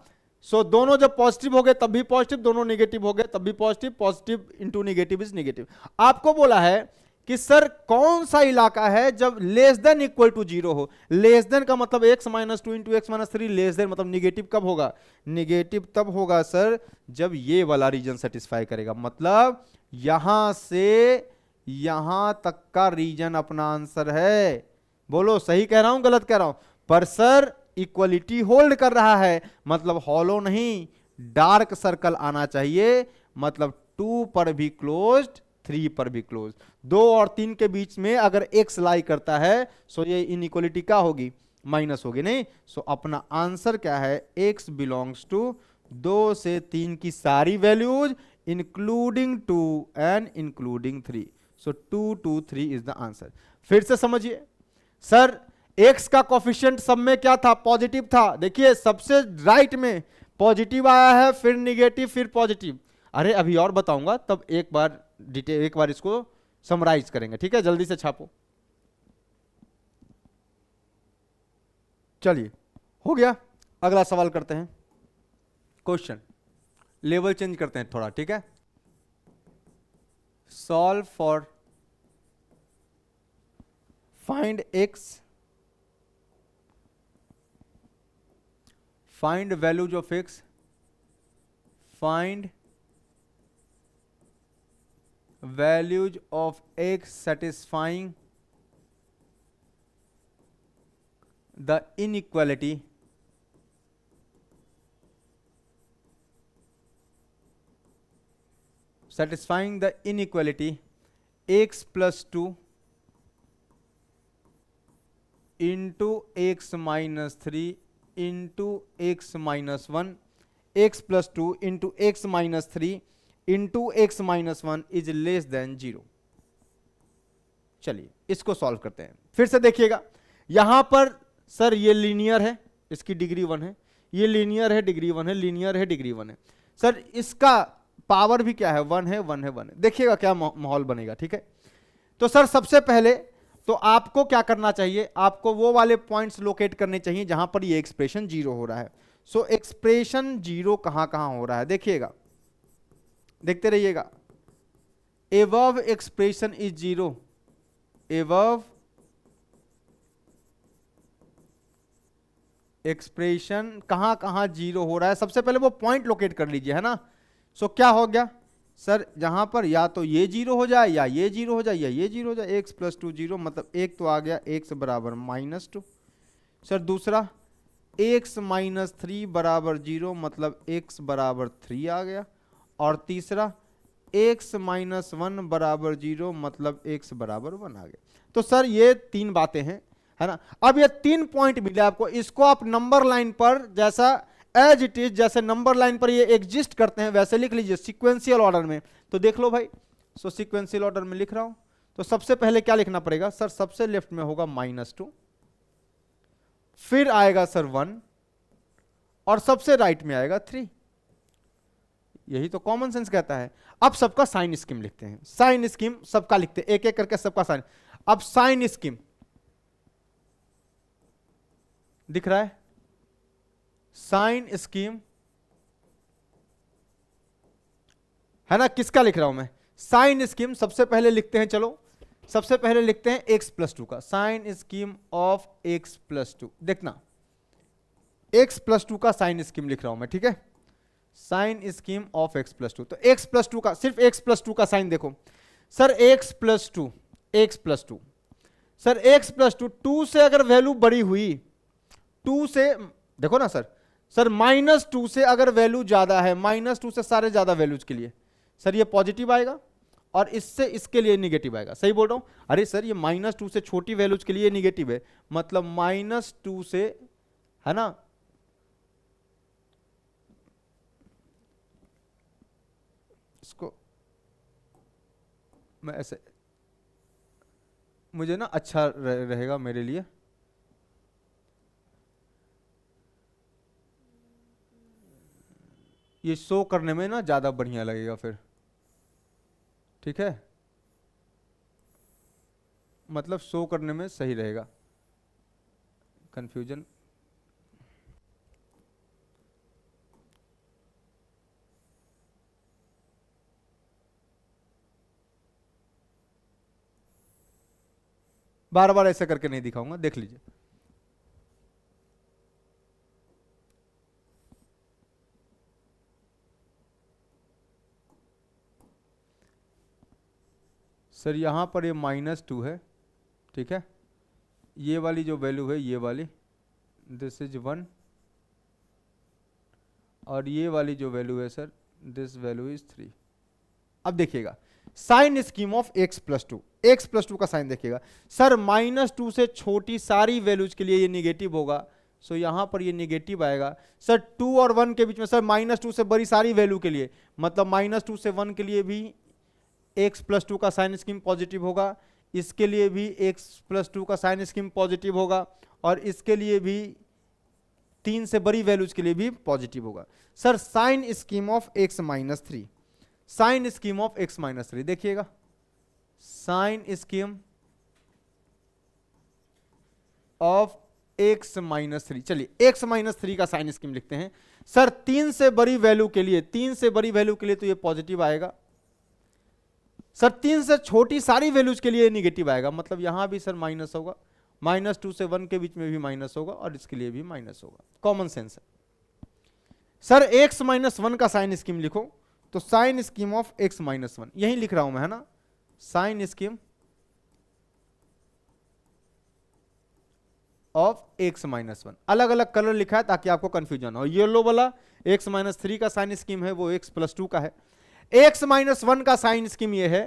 सो दोनों जब पॉजिटिव हो गए तब भी पॉजिटिव, दोनों निगेटिव हो गए तब भी positive, positive into negative is negative. आपको बोला है कि सर कौन सा इलाका है जब लेस देन इक्वल टू 0 हो। लेस देन का मतलब x minus 2 into X minus 3, less then मतलब निगेटिव कब होगा? निगेटिव तब होगा सर जब ये वाला रीजन सेटिस्फाई करेगा, मतलब यहां से यहां तक का रीजन अपना आंसर है। बोलो सही कह रहा हूं गलत कह रहा हूं? पर सर इक्वलिटी होल्ड कर रहा है, मतलब हॉलो नहीं, डार्क सर्कल आना चाहिए, मतलब 2 पर भी क्लोज्ड, 3 पर भी क्लोज। 2 और 3 के बीच में अगर x लाई करता है सो ये इनइक्वलिटी क्या होगी? माइनस होगी, नहीं? सो अपना आंसर क्या है? x बिलोंग्स टू 2 से 3 की सारी values including 2 and including 3। So 2 2 3 is the answer. फिर से समझिए, सर x का कोफिशिएंट सब में क्या था? पॉजिटिव था। देखिए सबसे राइट में पॉजिटिव आया है, फिर निगेटिव, फिर पॉजिटिव। अरे अभी और बताऊंगा, तब एक बार इसको समराइज करेंगे, ठीक है? जल्दी से छापो। चलिए हो गया, अगला सवाल करते हैं। क्वेश्चन लेवल चेंज करते हैं थोड़ा, ठीक है? Solve for find x, find values of x, find values of x satisfying the inequality x plus 2 into x minus 3 into x minus 1, x plus 2 into x minus 3 into X minus 1 is less than 0। चलिए इसको solve करते हैं। फिर से देखिएगा, यहां पर sir ये लीनियर है, इसकी डिग्री 1 है, ये लीनियर है, डिग्री 1 है, लीनियर है, डिग्री 1 है। सर इसका पावर भी क्या है? 1 है, 1 है, 1 है। देखिएगा क्या माहौल बनेगा, ठीक है? तो सर सबसे पहले तो आपको क्या करना चाहिए? आपको वो वाले पॉइंट्स लोकेट करने चाहिए जहां पर ये एक्सप्रेशन 0 हो रहा है। सो एक्सप्रेशन 0 कहां हो रहा है? देखिएगा, देखते रहिएगा। Above expression is 0, above expression कहां 0 हो रहा है? सबसे पहले वो पॉइंट लोकेट कर लीजिए, है ना? सो क्या हो गया सर? जहां पर या तो ये 0 हो जाए, या ये 0 हो जाए, या ये 0 हो जाए। x प्लस 2 0, मतलब एक तो आ गया x बराबर माइनस 2। सर दूसरा x माइनस 3 बराबर 0, मतलब x बराबर 3 आ गया। और तीसरा x माइनस 1 बराबर 0, मतलब x बराबर 1 आ गया। तो सर ये 3 बातें हैं, है ना? अब ये 3 पॉइंट मिले आपको, इसको आप नंबर लाइन पर जैसा एज इट इज, जैसे नंबर लाइन पर ये एग्जिस्ट करते हैं वैसे लिख लीजिए सीक्वेंशियल ऑर्डर में। तो देख लो भाई, सो सीक्वेंशियल ऑर्डर में लिख रहा हूं। तो सबसे पहले क्या लिखना पड़ेगा? सर सबसे लेफ्ट में होगा -2, फिर आएगा सर 1, और सबसे राइट में आएगा 3। यही तो कॉमन सेंस कहता है। अब सबका साइन स्कीम लिखते हैं, साइन स्कीम सबका लिखते हैं, एक एक करके सबका साइन। अब साइन स्कीम दिख रहा है, साइन स्कीम है ना, किसका लिख रहा हूं मैं, साइन स्कीम सबसे पहले लिखते हैं। चलो सबसे पहले लिखते हैं x+2 का, साइन स्कीम ऑफ x+2। देखना x+2 का साइन स्कीम लिख रहा हूं मैं, ठीक है, साइन स्कीम ऑफ x+2। तो x+2 का, सिर्फ x+2 का साइन देखो सर, x+2 सर, x+2 2 से अगर वैल्यू बड़ी हुई, 2 से देखो ना सर, सर -2 से अगर वैल्यू ज्यादा है, -2 से सारे ज्यादा वैल्यूज के लिए सर ये पॉजिटिव आएगा, और इससे इसके लिए निगेटिव आएगा। सही बोल रहा हूं? अरे सर ये -2 से छोटी वैल्यूज के लिए निगेटिव है, मतलब -2 से, है ना, इसको मैं ऐसे, मुझे ना अच्छा रहेगा मेरे लिए, ये शो करने में ना ज्यादा बढ़िया लगेगा फिर, ठीक है, मतलब शो करने में सही रहेगा, कंफ्यूजन। बार बार ऐसे करके नहीं दिखाऊंगा, देख लीजिए। सर यहाँ पर ये -2 है, ठीक है, ये वाली जो वैल्यू है ये वाली, दिस इज 1, और ये वाली जो वैल्यू है सर, दिस वैल्यू इज 3। अब देखिएगा sign scheme of x+2, x+2 का साइन देखिएगा सर, -2 से छोटी सारी वैल्यूज के लिए ये निगेटिव होगा, सो यहां पर ये निगेटिव आएगा। सर 2 और 1 के बीच में, सर -2 से बड़ी सारी वैल्यू के लिए, मतलब -2 से 1 के लिए भी x+2 का साइन स्कीम पॉजिटिव होगा, इसके लिए भी x+2 का साइन स्कीम पॉजिटिव होगा, और इसके लिए भी 3 से बड़ी वैल्यूज के लिए भी पॉजिटिव होगा। Sir sign scheme of x-3, sign scheme of x-3 देखिएगा, साइन स्कीम ऑफ x-3, चलिए x-3 का साइन स्कीम लिखते हैं। सर 3 से बड़ी वैल्यू के लिए, 3 से बड़ी वैल्यू के लिए तो ये पॉजिटिव आएगा, सर 3 से छोटी सारी वैल्यूज के लिए निगेटिव आएगा, मतलब यहां भी सर माइनस होगा, -2 से 1 के बीच में भी माइनस होगा, और इसके लिए भी माइनस होगा, कॉमन सेंस है। सर x-1 का साइन स्कीम लिखो, तो साइन स्कीम ऑफ x-1 यही लिख रहा हूं मैं, है ना, साइन स्कीम ऑफ x-1, अलग अलग कलर लिखा है ताकि आपको कंफ्यूजन हो। येलो वाला x-3 का साइन स्कीम है, वो x+2 का है। x-1 का साइन स्कीम ये है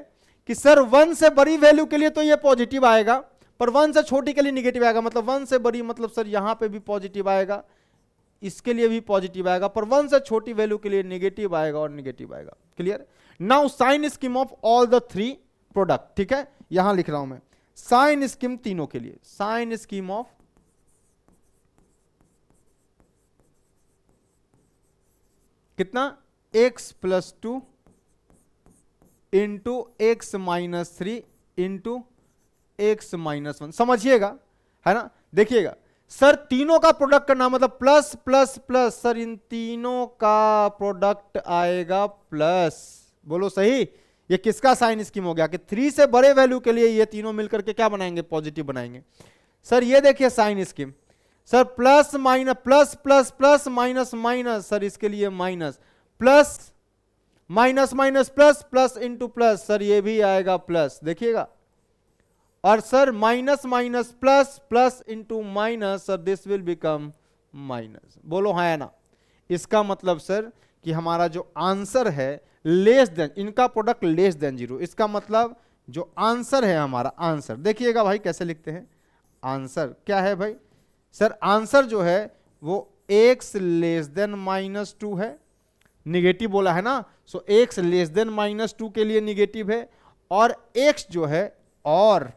कि सर 1 से बड़ी वैल्यू के लिए तो ये पॉजिटिव आएगा, पर 1 से छोटी के लिए निगेटिव आएगा, मतलब 1 से बड़ी, मतलब सर यहां पे भी पॉजिटिव आएगा, इसके लिए भी पॉजिटिव आएगा, पर 1 से छोटी वैल्यू के लिए नेगेटिव आएगा और नेगेटिव आएगा। Clear? Now sine scheme of all the 3 product, ठीक है, यहां लिख रहा हूं मैं साइन स्कीम तीनों के लिए, साइन स्कीम ऑफ कितना, x+2 into x-3 into x-1, समझिएगा, है ना। देखिएगा सर तीनों का प्रोडक्ट करना, मतलब प्लस प्लस प्लस, सर इन तीनों का प्रोडक्ट आएगा प्लस, बोलो सही। ये किसका साइन स्कीम हो गया कि 3 से बड़े वैल्यू के लिए ये तीनों मिलकर के क्या बनाएंगे, पॉजिटिव बनाएंगे। सर ये देखिए sign scheme, sir plus minus, plus plus plus minus minus, sir इसके लिए minus, plus minus minus plus, plus into plus, sir ये भी आएगा प्लस, देखिएगा। और sir minus minus plus, plus into minus, sir this will become minus, बोलो हाँ या ना। इसका मतलब सर कि हमारा जो आंसर है लेस देन, इनका प्रोडक्ट लेस देन 0, इसका मतलब जो आंसर है हमारा, आंसर देखिएगा भाई कैसे लिखते हैं, आंसर क्या है भाई, सर आंसर जो है वो x लेस देन -2 है, निगेटिव बोला है ना, सो x लेस देन -2 के लिए निगेटिव है, और x जो है और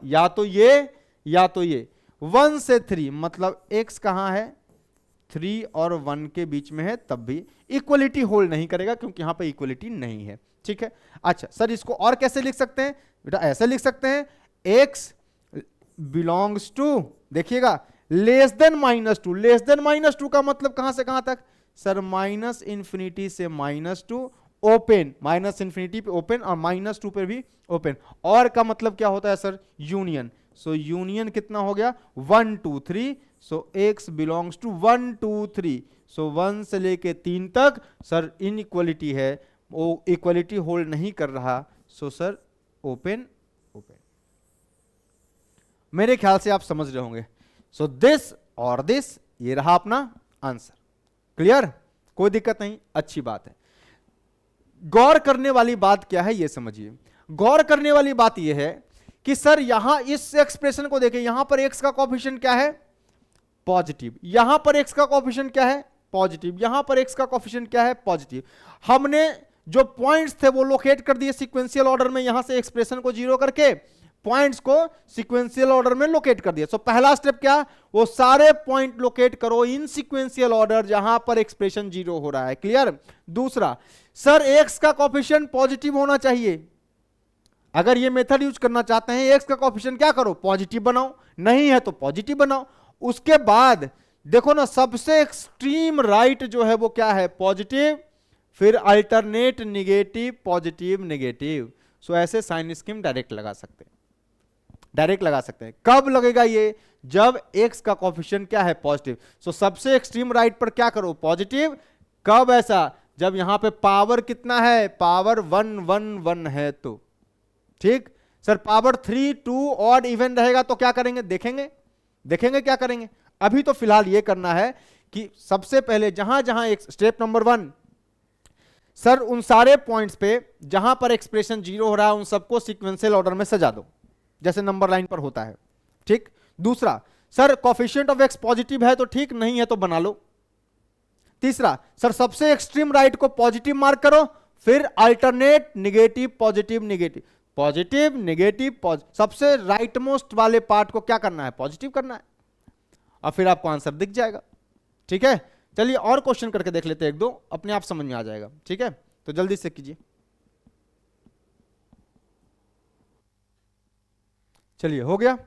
या तो ये 1 से 3, मतलब x कहां है 3 और 1 के बीच में है तब भी इक्वलिटी होल्ड नहीं करेगा, क्योंकि यहां पर इक्वलिटी नहीं है। ठीक है, अच्छा सर इसको और कैसे लिख सकते हैं बेटा? ऐसे लिख सकते हैं, x बिलोंग्स टू, देखिएगा लेस देन -2। लेस देन -2 का मतलब कहां से कहां तक सर? -∞ से -2 ओपन, -∞ पे ओपन और -2 पे भी ओपन। और का मतलब क्या होता है सर? यूनियन। सो यूनियन कितना हो गया? 1 2 3। सो x बिलोंग्स टू 1 2 3। सो 1 से लेके 3 तक सर इनइक्वलिटी है, वो इक्वलिटी होल्ड नहीं कर रहा। So sir open open. मेरे ख्याल से आप समझ रहे होंगे। सो दिस और दिस, ये रहा अपना आंसर। क्लियर? कोई दिक्कत नहीं, अच्छी बात है। गौर करने वाली बात क्या है ये समझिए। गौर करने वाली बात यह है कि सर यहां इस एक्सप्रेशन को देखें, यहां पर x का कोएफिशिएंट क्या है? पॉजिटिव। यहां पर x का कोएफिशिएंट क्या है? पॉजिटिव। यहां पर x का कोएफिशिएंट क्या है? पॉजिटिव। हमने जो पॉइंट्स थे वो लोकेट कर दिए सीक्वेंशियल ऑर्डर में, यहां से एक्सप्रेशन को जीरो करके पॉइंट्स को सीक्वेंशियल ऑर्डर में लोकेट कर दिया। सो पहला स्टेप क्या? वो सारे पॉइंट लोकेट करो इन सीक्वेंशियल ऑर्डर जहां पर एक्सप्रेशन जीरो हो रहा है। क्लियर? दूसरा, सर x का कोएफिशिएंट पॉजिटिव होना चाहिए। अगर ये मेथड यूज करना चाहते हैं, x का कोएफिशिएंट क्या करो? पॉजिटिव बनाओ, नहीं है तो पॉजिटिव बनाओ। उसके बाद देखो ना, सबसे एक्सट्रीम राइट जो है वो क्या है? पॉजिटिव, फिर अल्टरनेट निगेटिव, पॉजिटिव निगेटिव। सो ऐसे साइन स्कीम डायरेक्ट लगा सकते हैं, डायरेक्ट लगा सकते हैं। कब लगेगा ये? जब x का कोएफिशिएंट क्या है? पॉजिटिव। सो सबसे एक्सट्रीम राइट पर क्या करो? पॉजिटिव। कब ऐसा? जब यहां पे पावर कितना है? पावर 1 1 1 है तो। ठीक सर, पावर 3 2 ऑड इवन रहेगा तो क्या करेंगे? देखेंगे, देखेंगे क्या करेंगे। अभी तो फिलहाल ये करना है कि सबसे पहले जहां जहां एक स्टेप नंबर 1, सर उन सारे पॉइंट्स पे जहां पर एक्सप्रेशन जीरो हो रहा है उन सबको सीक्वेंशियल ऑर्डर में सजा दो, जैसे नंबर लाइन पर होता है। ठीक। दूसरा, sir coefficient of x positive है तो ठीक, नहीं है तो बना लो। तीसरा, सर सबसे एक्सट्रीम राइट को पॉजिटिव मार्क करो, फिर alternate negative positive negative, positive negative positive, सबसे राइट मोस्ट वाले पार्ट को क्या करना है? पॉजिटिव करना है, और फिर आपको आंसर दिख जाएगा। ठीक है, चलिए और क्वेश्चन करके देख लेते हैं, एक दो अपने आप समझ में आ जाएगा। ठीक है, तो जल्दी से कीजिए। चलिए हो गया,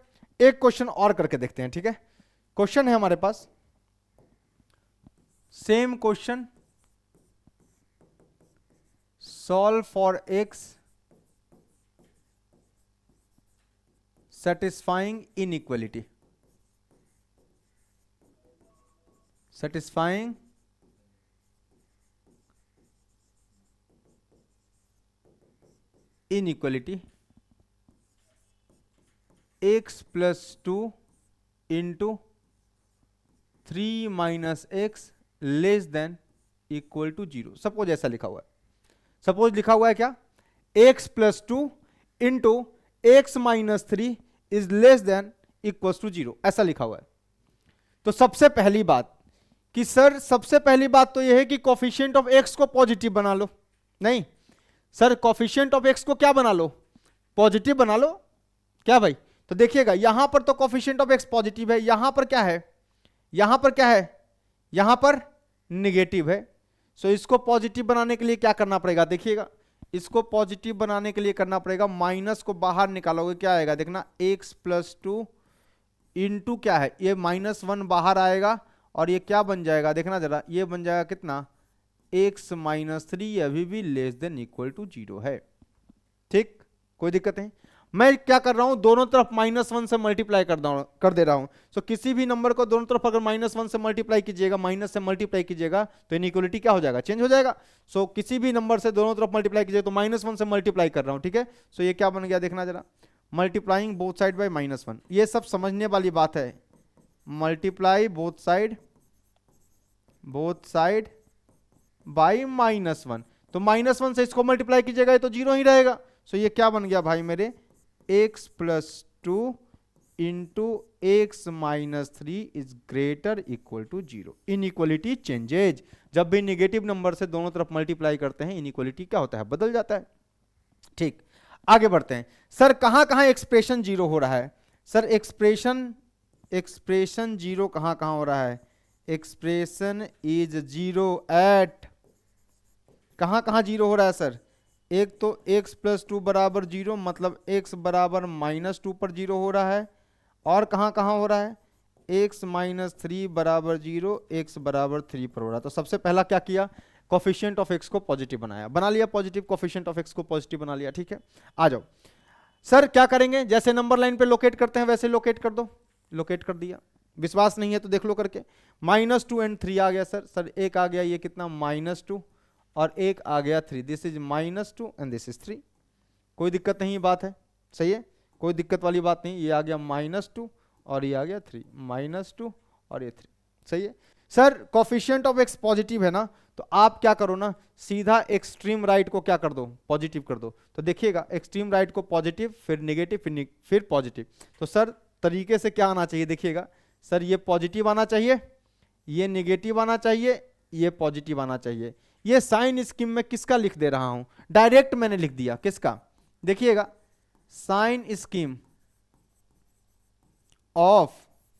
एक क्वेश्चन और करके देखते हैं। ठीक है, क्वेश्चन है हमारे पास, same question, solve for x satisfying inequality, satisfying inequality x plus 2 into 3 minus x less than equal to 0। Suppose ऐसा लिखा हुआ है, सपोज लिखा हुआ है क्या? x plus 2 into x minus 3 is less than equals to 0, ऐसा लिखा हुआ है। तो सबसे पहली बात कि सर, सबसे पहली बात तो यह है कि कोएफिशिएंट ऑफ x को पॉजिटिव बना लो। नहीं सर, कोएफिशिएंट ऑफ x को क्या बना लो? पॉजिटिव बना लो। क्या भाई? तो देखिएगा यहां पर तो कोएफिशिएंट ऑफ x पॉजिटिव है, यहां पर क्या है? यहां पर क्या है? यहां पर निगेटिव है। सो इसको पॉजिटिव बनाने के लिए क्या करना पड़ेगा? देखिएगा, इसको पॉजिटिव बनाने के लिए करना पड़ेगा, माइनस को बाहर निकालोगे क्या आएगा? देखना, x प्लस 2 इंटू क्या है? ये -1 बाहर आएगा और ये क्या बन जाएगा? देखना जरा, ये बन जाएगा कितना? x माइनस 3 अभी भी लेस देन इक्वल टू 0 है। ठीक, कोई दिक्कत नहीं। मैं क्या कर रहा हूं? दोनों तरफ -1 से मल्टीप्लाई कर दे रहा हूं। सो किसी भी नंबर को दोनों तरफ अगर -1 से मल्टीप्लाई कीजिएगा, माइनस से मल्टीप्लाई कीजिएगा, तो इनइक्वालिटी क्या हो जाएगा? चेंज हो जाएगा। सो किसी भी नंबर से दोनों तरफ मल्टीप्लाई कीजिएगा, तो -1 से मल्टीप्लाई कर रहा हूं। ठीक है, सो ये क्या बन गया? देखना जरा, मल्टीप्लाइंग बोथ साइड बाय -1। ये सब समझने वाली बात है। मल्टीप्लाई बोथ साइड बाय -1, तो -1 से इसको मल्टीप्लाई कीजिएगा, ये तो 0 ही रहेगा। सो ये क्या बन गया भाई मेरे? x plus 2 into X minus 3 is greater equal to 0। Inequality changes. जब भी निगेटिव नंबर से दोनों तरफ मल्टीप्लाई करते हैं, इनइक्वालिटी क्या होता है? बदल जाता है। ठीक, आगे बढ़ते हैं। सर कहां कहां एक्सप्रेशन 0 हो रहा है? सर एक्सप्रेशन 0 कहां कहां हो रहा है? एक्सप्रेशन इज जीरो एट, कहां कहां जीरो हो रहा है सर? एक तो x प्लस टू बराबर जीरो, मतलब x बराबर माइनस टू पर जीरो हो रहा है, और कहां कहां हो रहा है? x माइनस थ्री बराबर जीरो, x बराबर थ्री पर हो रहा है। तो सबसे पहला क्या किया, कोफिशिएंट ऑफ x को पॉजिटिव बनाया, बना लिया पॉजिटिव, कोफिशिएंट ऑफ x को पॉजिटिव बना लिया, ठीक है। आ जाओ सर, क्या करेंगे, जैसे नंबर लाइन पे लोकेट करते हैं वैसे लोकेट कर दो, लोकेट कर दिया। विश्वास नहीं है तो देख लो करके, माइनस टू एंड थ्री आ गया सर एक आ गया ये कितना माइनस टू, और एक आ गया three, this is minus two and this is three, कोई दिक्कत नहीं बात है, सही है, कोई दिक्कत वाली बात नहीं। ये आ गया माइनस टू और ये आ गया थ्री, माइनस टू और ये थ्री, सही है sir. Coefficient of x positive है ना, तो आप क्या करो ना, सीधा एक्सट्रीम राइट को क्या कर दो, पॉजिटिव कर दो। तो देखिएगा एक्सट्रीम राइट को पॉजिटिव, फिर नेगेटिव, फिर पॉजिटिव। तो सर तरीके से क्या आना चाहिए, देखिएगा सर, ये पॉजिटिव आना चाहिए, ये नेगेटिव आना चाहिए, ये पॉजिटिव आना चाहिए। ये साइन स्कीम में किसका लिख दे रहा हूं, डायरेक्ट मैंने लिख दिया, किसका, देखिएगा साइन स्कीम ऑफ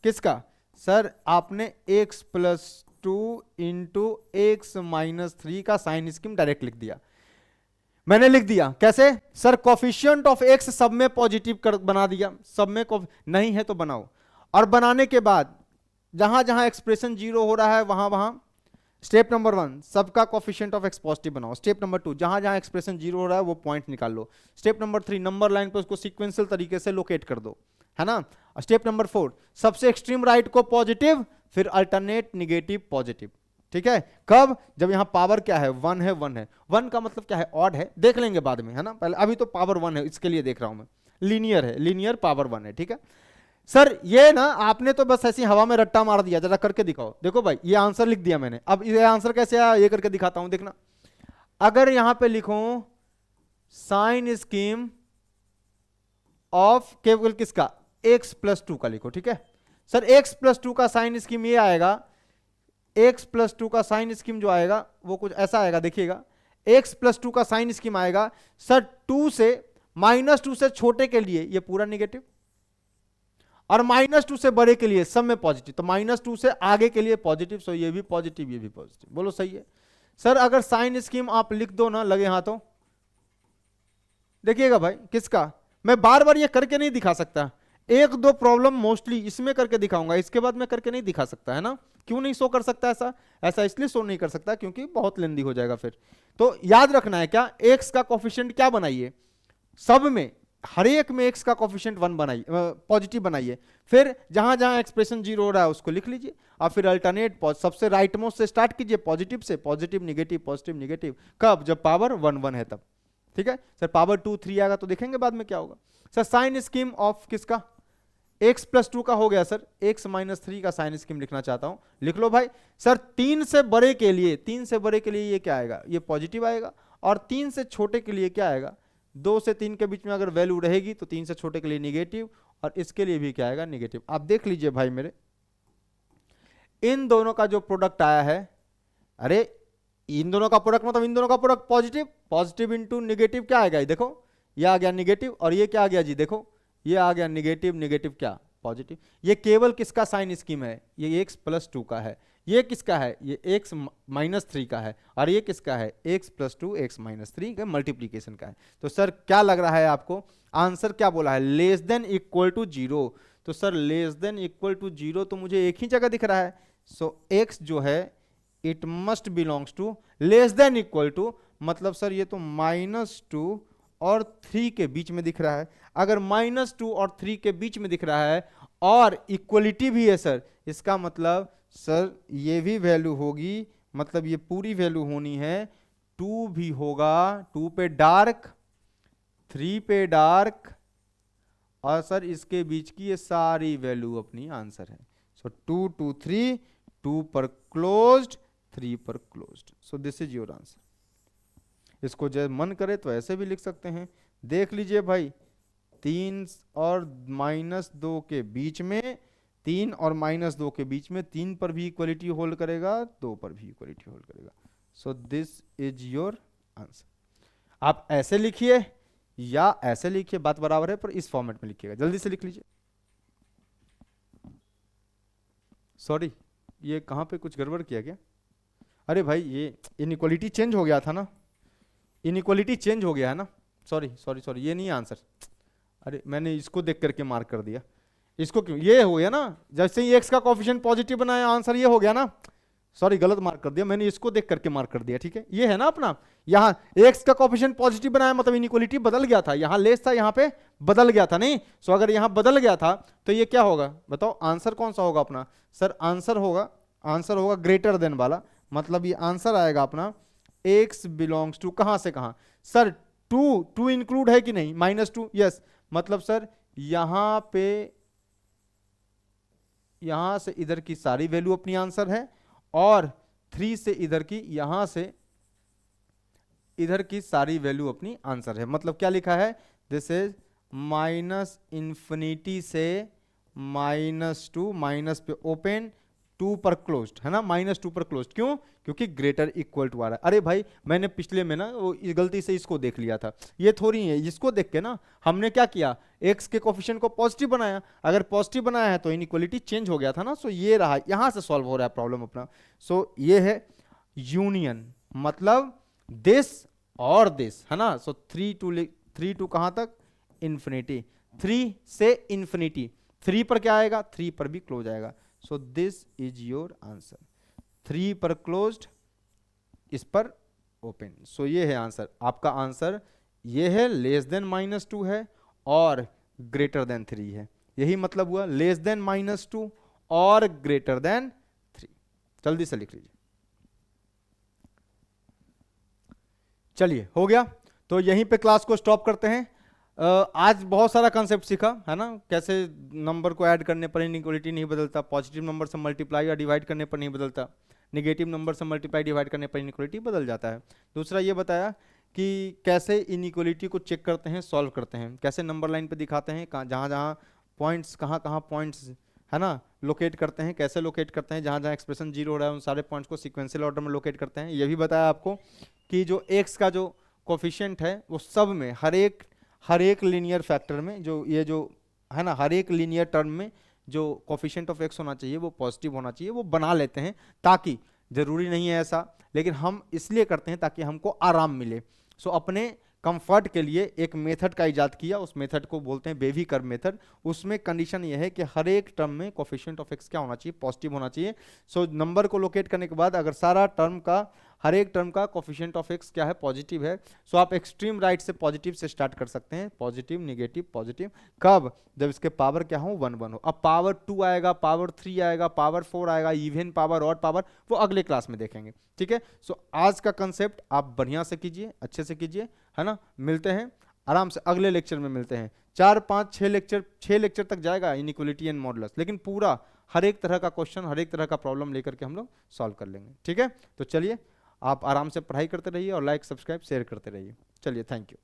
किसका सर, आपने x plus two into X minus three का साइन स्कीम डायरेक्ट लिख दिया, मैंने लिख दिया कैसे सर, कोफिशिएंट ऑफ x सब में पॉजिटिव कर बना दिया, सब में नहीं है तो बनाओ, और बनाने के बाद जहां जहां एक्सप्रेशन जीरो हो रहा है वहां वहां स्टेप नंबर वन सबका कोफिशिएंट ऑफ एक्स पॉजिटिव बनाओ, स्टेप नंबर टू जहां जहां एक्सप्रेशन जीरो हो रहा है वो पॉइंट निकाल लो, step number three number line पे उसको सीक्वेंशियल तरीके से लोकेट कर दो, है ना। स्टेप नंबर फोर सबसे एक्सट्रीम राइट को पॉजिटिव, फिर अल्टरनेट निगेटिव पॉजिटिव, ठीक है। कब, जब यहां पावर क्या है, वन है, वन है, वन का मतलब क्या है, ऑड है, देख लेंगे बाद में, है ना, पहले अभी तो पावर वन है, इसके लिए देख रहा हूं मैं, लीनियर है, लीनियर पावर वन है, ठीक है। सर ये ना आपने तो बस ऐसी हवा में रट्टा मार दिया, जरा करके दिखाओ, देखो भाई ये आंसर लिख दिया मैंने, अब ये आंसर कैसे आया ये करके दिखाता हूं, देखना। अगर यहां पे लिखो साइन स्कीम ऑफ केवल किसका, x प्लस टू का लिखो, ठीक है सर। x प्लस टू का साइन स्कीम ये आएगा, x प्लस टू का साइन स्कीम जो आएगा वो कुछ ऐसा आएगा, देखिएगा x प्लस टू का साइन स्कीम आएगा सर, टू से माइनस टू से छोटे के लिए ये पूरा निगेटिव, और माइनस टू से बड़े के लिए सब में पॉजिटिव, तो माइनस टू से आगे के लिए पॉजिटिव, सो ये भी पॉजिटिव ये भी पॉजिटिव, बोलो सही है सर। अगर साइन स्कीम आप लिख दो ना, लगे हाथों, देखिएगा भाई किसका, मैं बार बार ये करके नहीं दिखा सकता, एक दो प्रॉब्लम मोस्टली इसमें करके दिखाऊंगा, इसके बाद मैं करके नहीं दिखा सकता, है ना। क्यों नहीं शो कर सकता ऐसा, ऐसा इसलिए शो नहीं कर सकता क्योंकि बहुत लेंदी हो जाएगा फिर। तो याद रखना है क्या, एक्स का कोफिशिएंट क्या बनाइए, सब में हर एक में एक्स का कोफिशिएंट वन बनाइए, पॉजिटिव बनाइए, फिर जहां जहां एक्सप्रेशन जीरो हो रहा है उसको लिख लीजिए, और फिर अल्टरनेट सबसे राइट मोस्ट से स्टार्ट कीजिए, पॉजिटिव से, पॉजिटिव निगेटिव पॉजिटिव निगेटिव, कब, जब पावर वन वन है तब, ठीक है सर। पावर टू थ्री आएगा तो देखेंगे बाद में क्या होगा सर। साइन स्कीम ऑफ किसका, x प्लस टू का हो गया सर, x माइनस थ्री का साइन स्कीम लिखना चाहता हूं, लिख लो भाई सर। तीन से बड़े के लिए, तीन से बड़े के लिए ये क्या आएगा, ये पॉजिटिव आएगा, और तीन से छोटे के लिए क्या आएगा, दो से तीन के बीच में अगर वैल्यू रहेगी तो तीन से छोटे के लिए निगेटिव, और इसके लिए भी क्या आएगा, निगेटिव। आप देख लीजिए भाई मेरे, इन दोनों का जो प्रोडक्ट आया है, अरे इन दोनों का प्रोडक्ट मतलब इन दोनों का product positive, positive into negative क्या आएगा, ये देखो ये आ गया निगेटिव, और ये क्या आ गया जी, देखो ये आ गया निगेटिव, निगेटिव क्या पॉजिटिव। ये केवल किसका साइन स्कीम है, ये x प्लस टू का है, ये किसका है, ये x माइनस थ्री का है, और ये किसका है, x plus two x minus three का मल्टीप्लीकेशन का है। तो सर क्या लग रहा है आपको, आंसर क्या बोला है, less than equal to zero. तो sir less than equal to zero तो मुझे एक ही जगह दिख रहा है, सो x जो है it must belongs to less than equal to, मतलब सर ये तो माइनस टू और थ्री के बीच में दिख रहा है। अगर माइनस टू और थ्री के बीच में दिख रहा है और इक्वलिटी भी है सर, इसका मतलब सर ये भी वैल्यू होगी, मतलब ये पूरी वैल्यू होनी है, टू भी होगा, टू पे डार्क, थ्री पे डार्क, और सर इसके बीच की ये सारी वैल्यू अपनी आंसर है। सो टू टू थ्री, टू पर क्लोज्ड, थ्री पर closed, so this is your answer. इसको जब मन करे तो ऐसे भी लिख सकते हैं, देख लीजिए भाई, तीन और माइनस दो के बीच में, तीन और माइनस दो के बीच में, तीन पर भी इक्वलिटी होल्ड करेगा, दो पर भी इक्वलिटी होल्ड करेगा, सो दिस इज योर आंसर। आप ऐसे लिखिए या ऐसे लिखिए, बात बराबर है, पर इस फॉर्मेट में लिखिएगा, जल्दी से लिख लीजिए। सॉरी ये कहाँ पे कुछ गड़बड़ किया क्या? अरे भाई ये इनइक्वालिटी चेंज हो गया था ना, इनइक्वालिटी चेंज हो गया है ना, सॉरी सॉरी सॉरी, ये नहीं है आंसर। अरे मैंने इसको देख करके मार्क कर दिया, इसको क्यों, ये हो गया ना, जैसे ही एक्स का कोफिशिएंट पॉजिटिव बनाया आंसर ये हो गया ना, सॉरी गलत मार्क कर दिया मैंने, इसको देख करके मार्क कर दिया, ठीक है। ये है ना अपना, यहाँ एक्स का कोफिशिएंट पॉजिटिव बनाया मतलब इनइक्वालिटी बदल गया था, यहाँ लेस था यहाँ पे बदल गया था, नहीं सो अगर यहाँ बदल गया था तो ये क्या होगा बताओ, आंसर कौन सा होगा अपना? सर आंसर होगा ग्रेटर देन वाला, मतलब ये आंसर आएगा अपना एक्स बिलोंग्स टू कहां से कहां सर, टू इंक्लूड है कि नहीं, -2, यस, मतलब सर यहां पे, यहां से इधर की सारी वैल्यू अपनी आंसर है, और 3 से इधर की, यहां से इधर की सारी वैल्यू अपनी आंसर है। मतलब क्या लिखा है, दिस इज -∞ से -2, माइनस पे ओपन, 2 पर क्लोज्ड, है ना, -2 पर क्लोज्ड, क्यों? क्योंकि ग्रेटर इक्वल टू आ रहा है। अरे भाई मैंने पिछले में ना वो गलती से इसको देख लिया था, ये थोड़ी है, इसको देख के ना हमने क्या किया, एक्स के कोफिशिएंट को पॉजिटिव बनाया, अगर पॉजिटिव बनाया है तो इनइक्वालिटी चेंज हो गया था ना, सो ये रहा, यहां से सॉल्व हो रहा है प्रॉब्लम अपना। सो ये है यूनियन, मतलब दिस और दिस, है ना। सो 3 टू कहां तक, इन्फिनिटी, 3 से इन्फिनिटी, 3 पर क्या आएगा, 3 पर भी क्लोज आएगा। सो दिस इज योर आंसर, 3 पर क्लोज्ड, इस पर ओपन। सो ये है आंसर, आपका आंसर ये है, लेस देन -2 है और ग्रेटर देन 3 है, यही मतलब हुआ, लेस देन -2 और ग्रेटर देन 3। जल्दी से लिख लीजिए, चलिए हो गया। तो यहीं पे क्लास को स्टॉप करते हैं। आज बहुत सारा कंसेप्ट सीखा है ना, कैसे नंबर को ऐड करने पर इनइक्वालिटी नहीं बदलता, पॉजिटिव नंबर से मल्टीप्लाई या डिवाइड करने पर नहीं बदलता, नेगेटिव नंबर से मल्टीप्लाई डिवाइड करने पर इनइक्वालिटी बदल जाता है। दूसरा ये बताया कि कैसे इनइक्वालिटी को चेक करते हैं, सॉल्व करते हैं, कैसे नंबर लाइन पे दिखाते हैं, जहाँ जहाँ पॉइंट्स, कहाँ पॉइंट्स है ना लोकेट करते हैं, कैसे लोकेट करते हैं, जहाँ जहाँ एक्सप्रेशन 0 हो रहा है उन सारे पॉइंट्स को सिक्वेंशियल ऑर्डर में लोकेट करते हैं। ये भी बताया आपको कि जो एक्स का जो कोफिशिएंट है वो सब में, हर एक लीनियर फैक्टर में, जो ये जो है ना, हर एक लीनियर टर्म में जो कोफिशिएंट ऑफ एक्स होना चाहिए वो पॉजिटिव होना चाहिए, वो बना लेते हैं, ताकि, जरूरी नहीं है ऐसा, लेकिन हम इसलिए करते हैं ताकि हमको आराम मिले। सो अपने कंफर्ट के लिए एक मेथड का इजाद किया, उस मेथड को बोलते हैं बेबी कर्व मेथड। उसमें कंडीशन यह है कि हर एक टर्म में कोफिशिएंट ऑफ एक्स क्या होना चाहिए, पॉजिटिव होना चाहिए। सो नंबर को लोकेट करने के बाद अगर सारा टर्म का, हर एक टर्म का कोफिशिएंट ऑफ एक्स क्या है, पॉजिटिव है, सो आप एक्सट्रीम राइट से पॉजिटिव से स्टार्ट कर सकते हैं, पॉजिटिव नेगेटिव पॉजिटिव, कब, जब इसके पावर क्या हो, 1 1 हो। अब पावर 2 आएगा, पावर 3 आएगा, पावर 4 आएगा, इवन पावर, ऑड पावर, वो अगले क्लास में देखेंगे, ठीक है। सो आज का कंसेप्ट आप बढ़िया से कीजिए, अच्छे से कीजिए, है ना। मिलते हैं आराम से अगले लेक्चर में, मिलते हैं 4 5 6 लेक्चर तक जाएगा इनइक्वालिटी एंड मॉडुलस, लेकिन पूरा हर एक तरह का क्वेश्चन, हर एक तरह का प्रॉब्लम लेकर के हम लोग सॉल्व कर लेंगे, ठीक है। तो चलिए आप आराम से पढ़ाई करते रहिए और लाइक सब्सक्राइब शेयर करते रहिए। चलिए थैंक यू।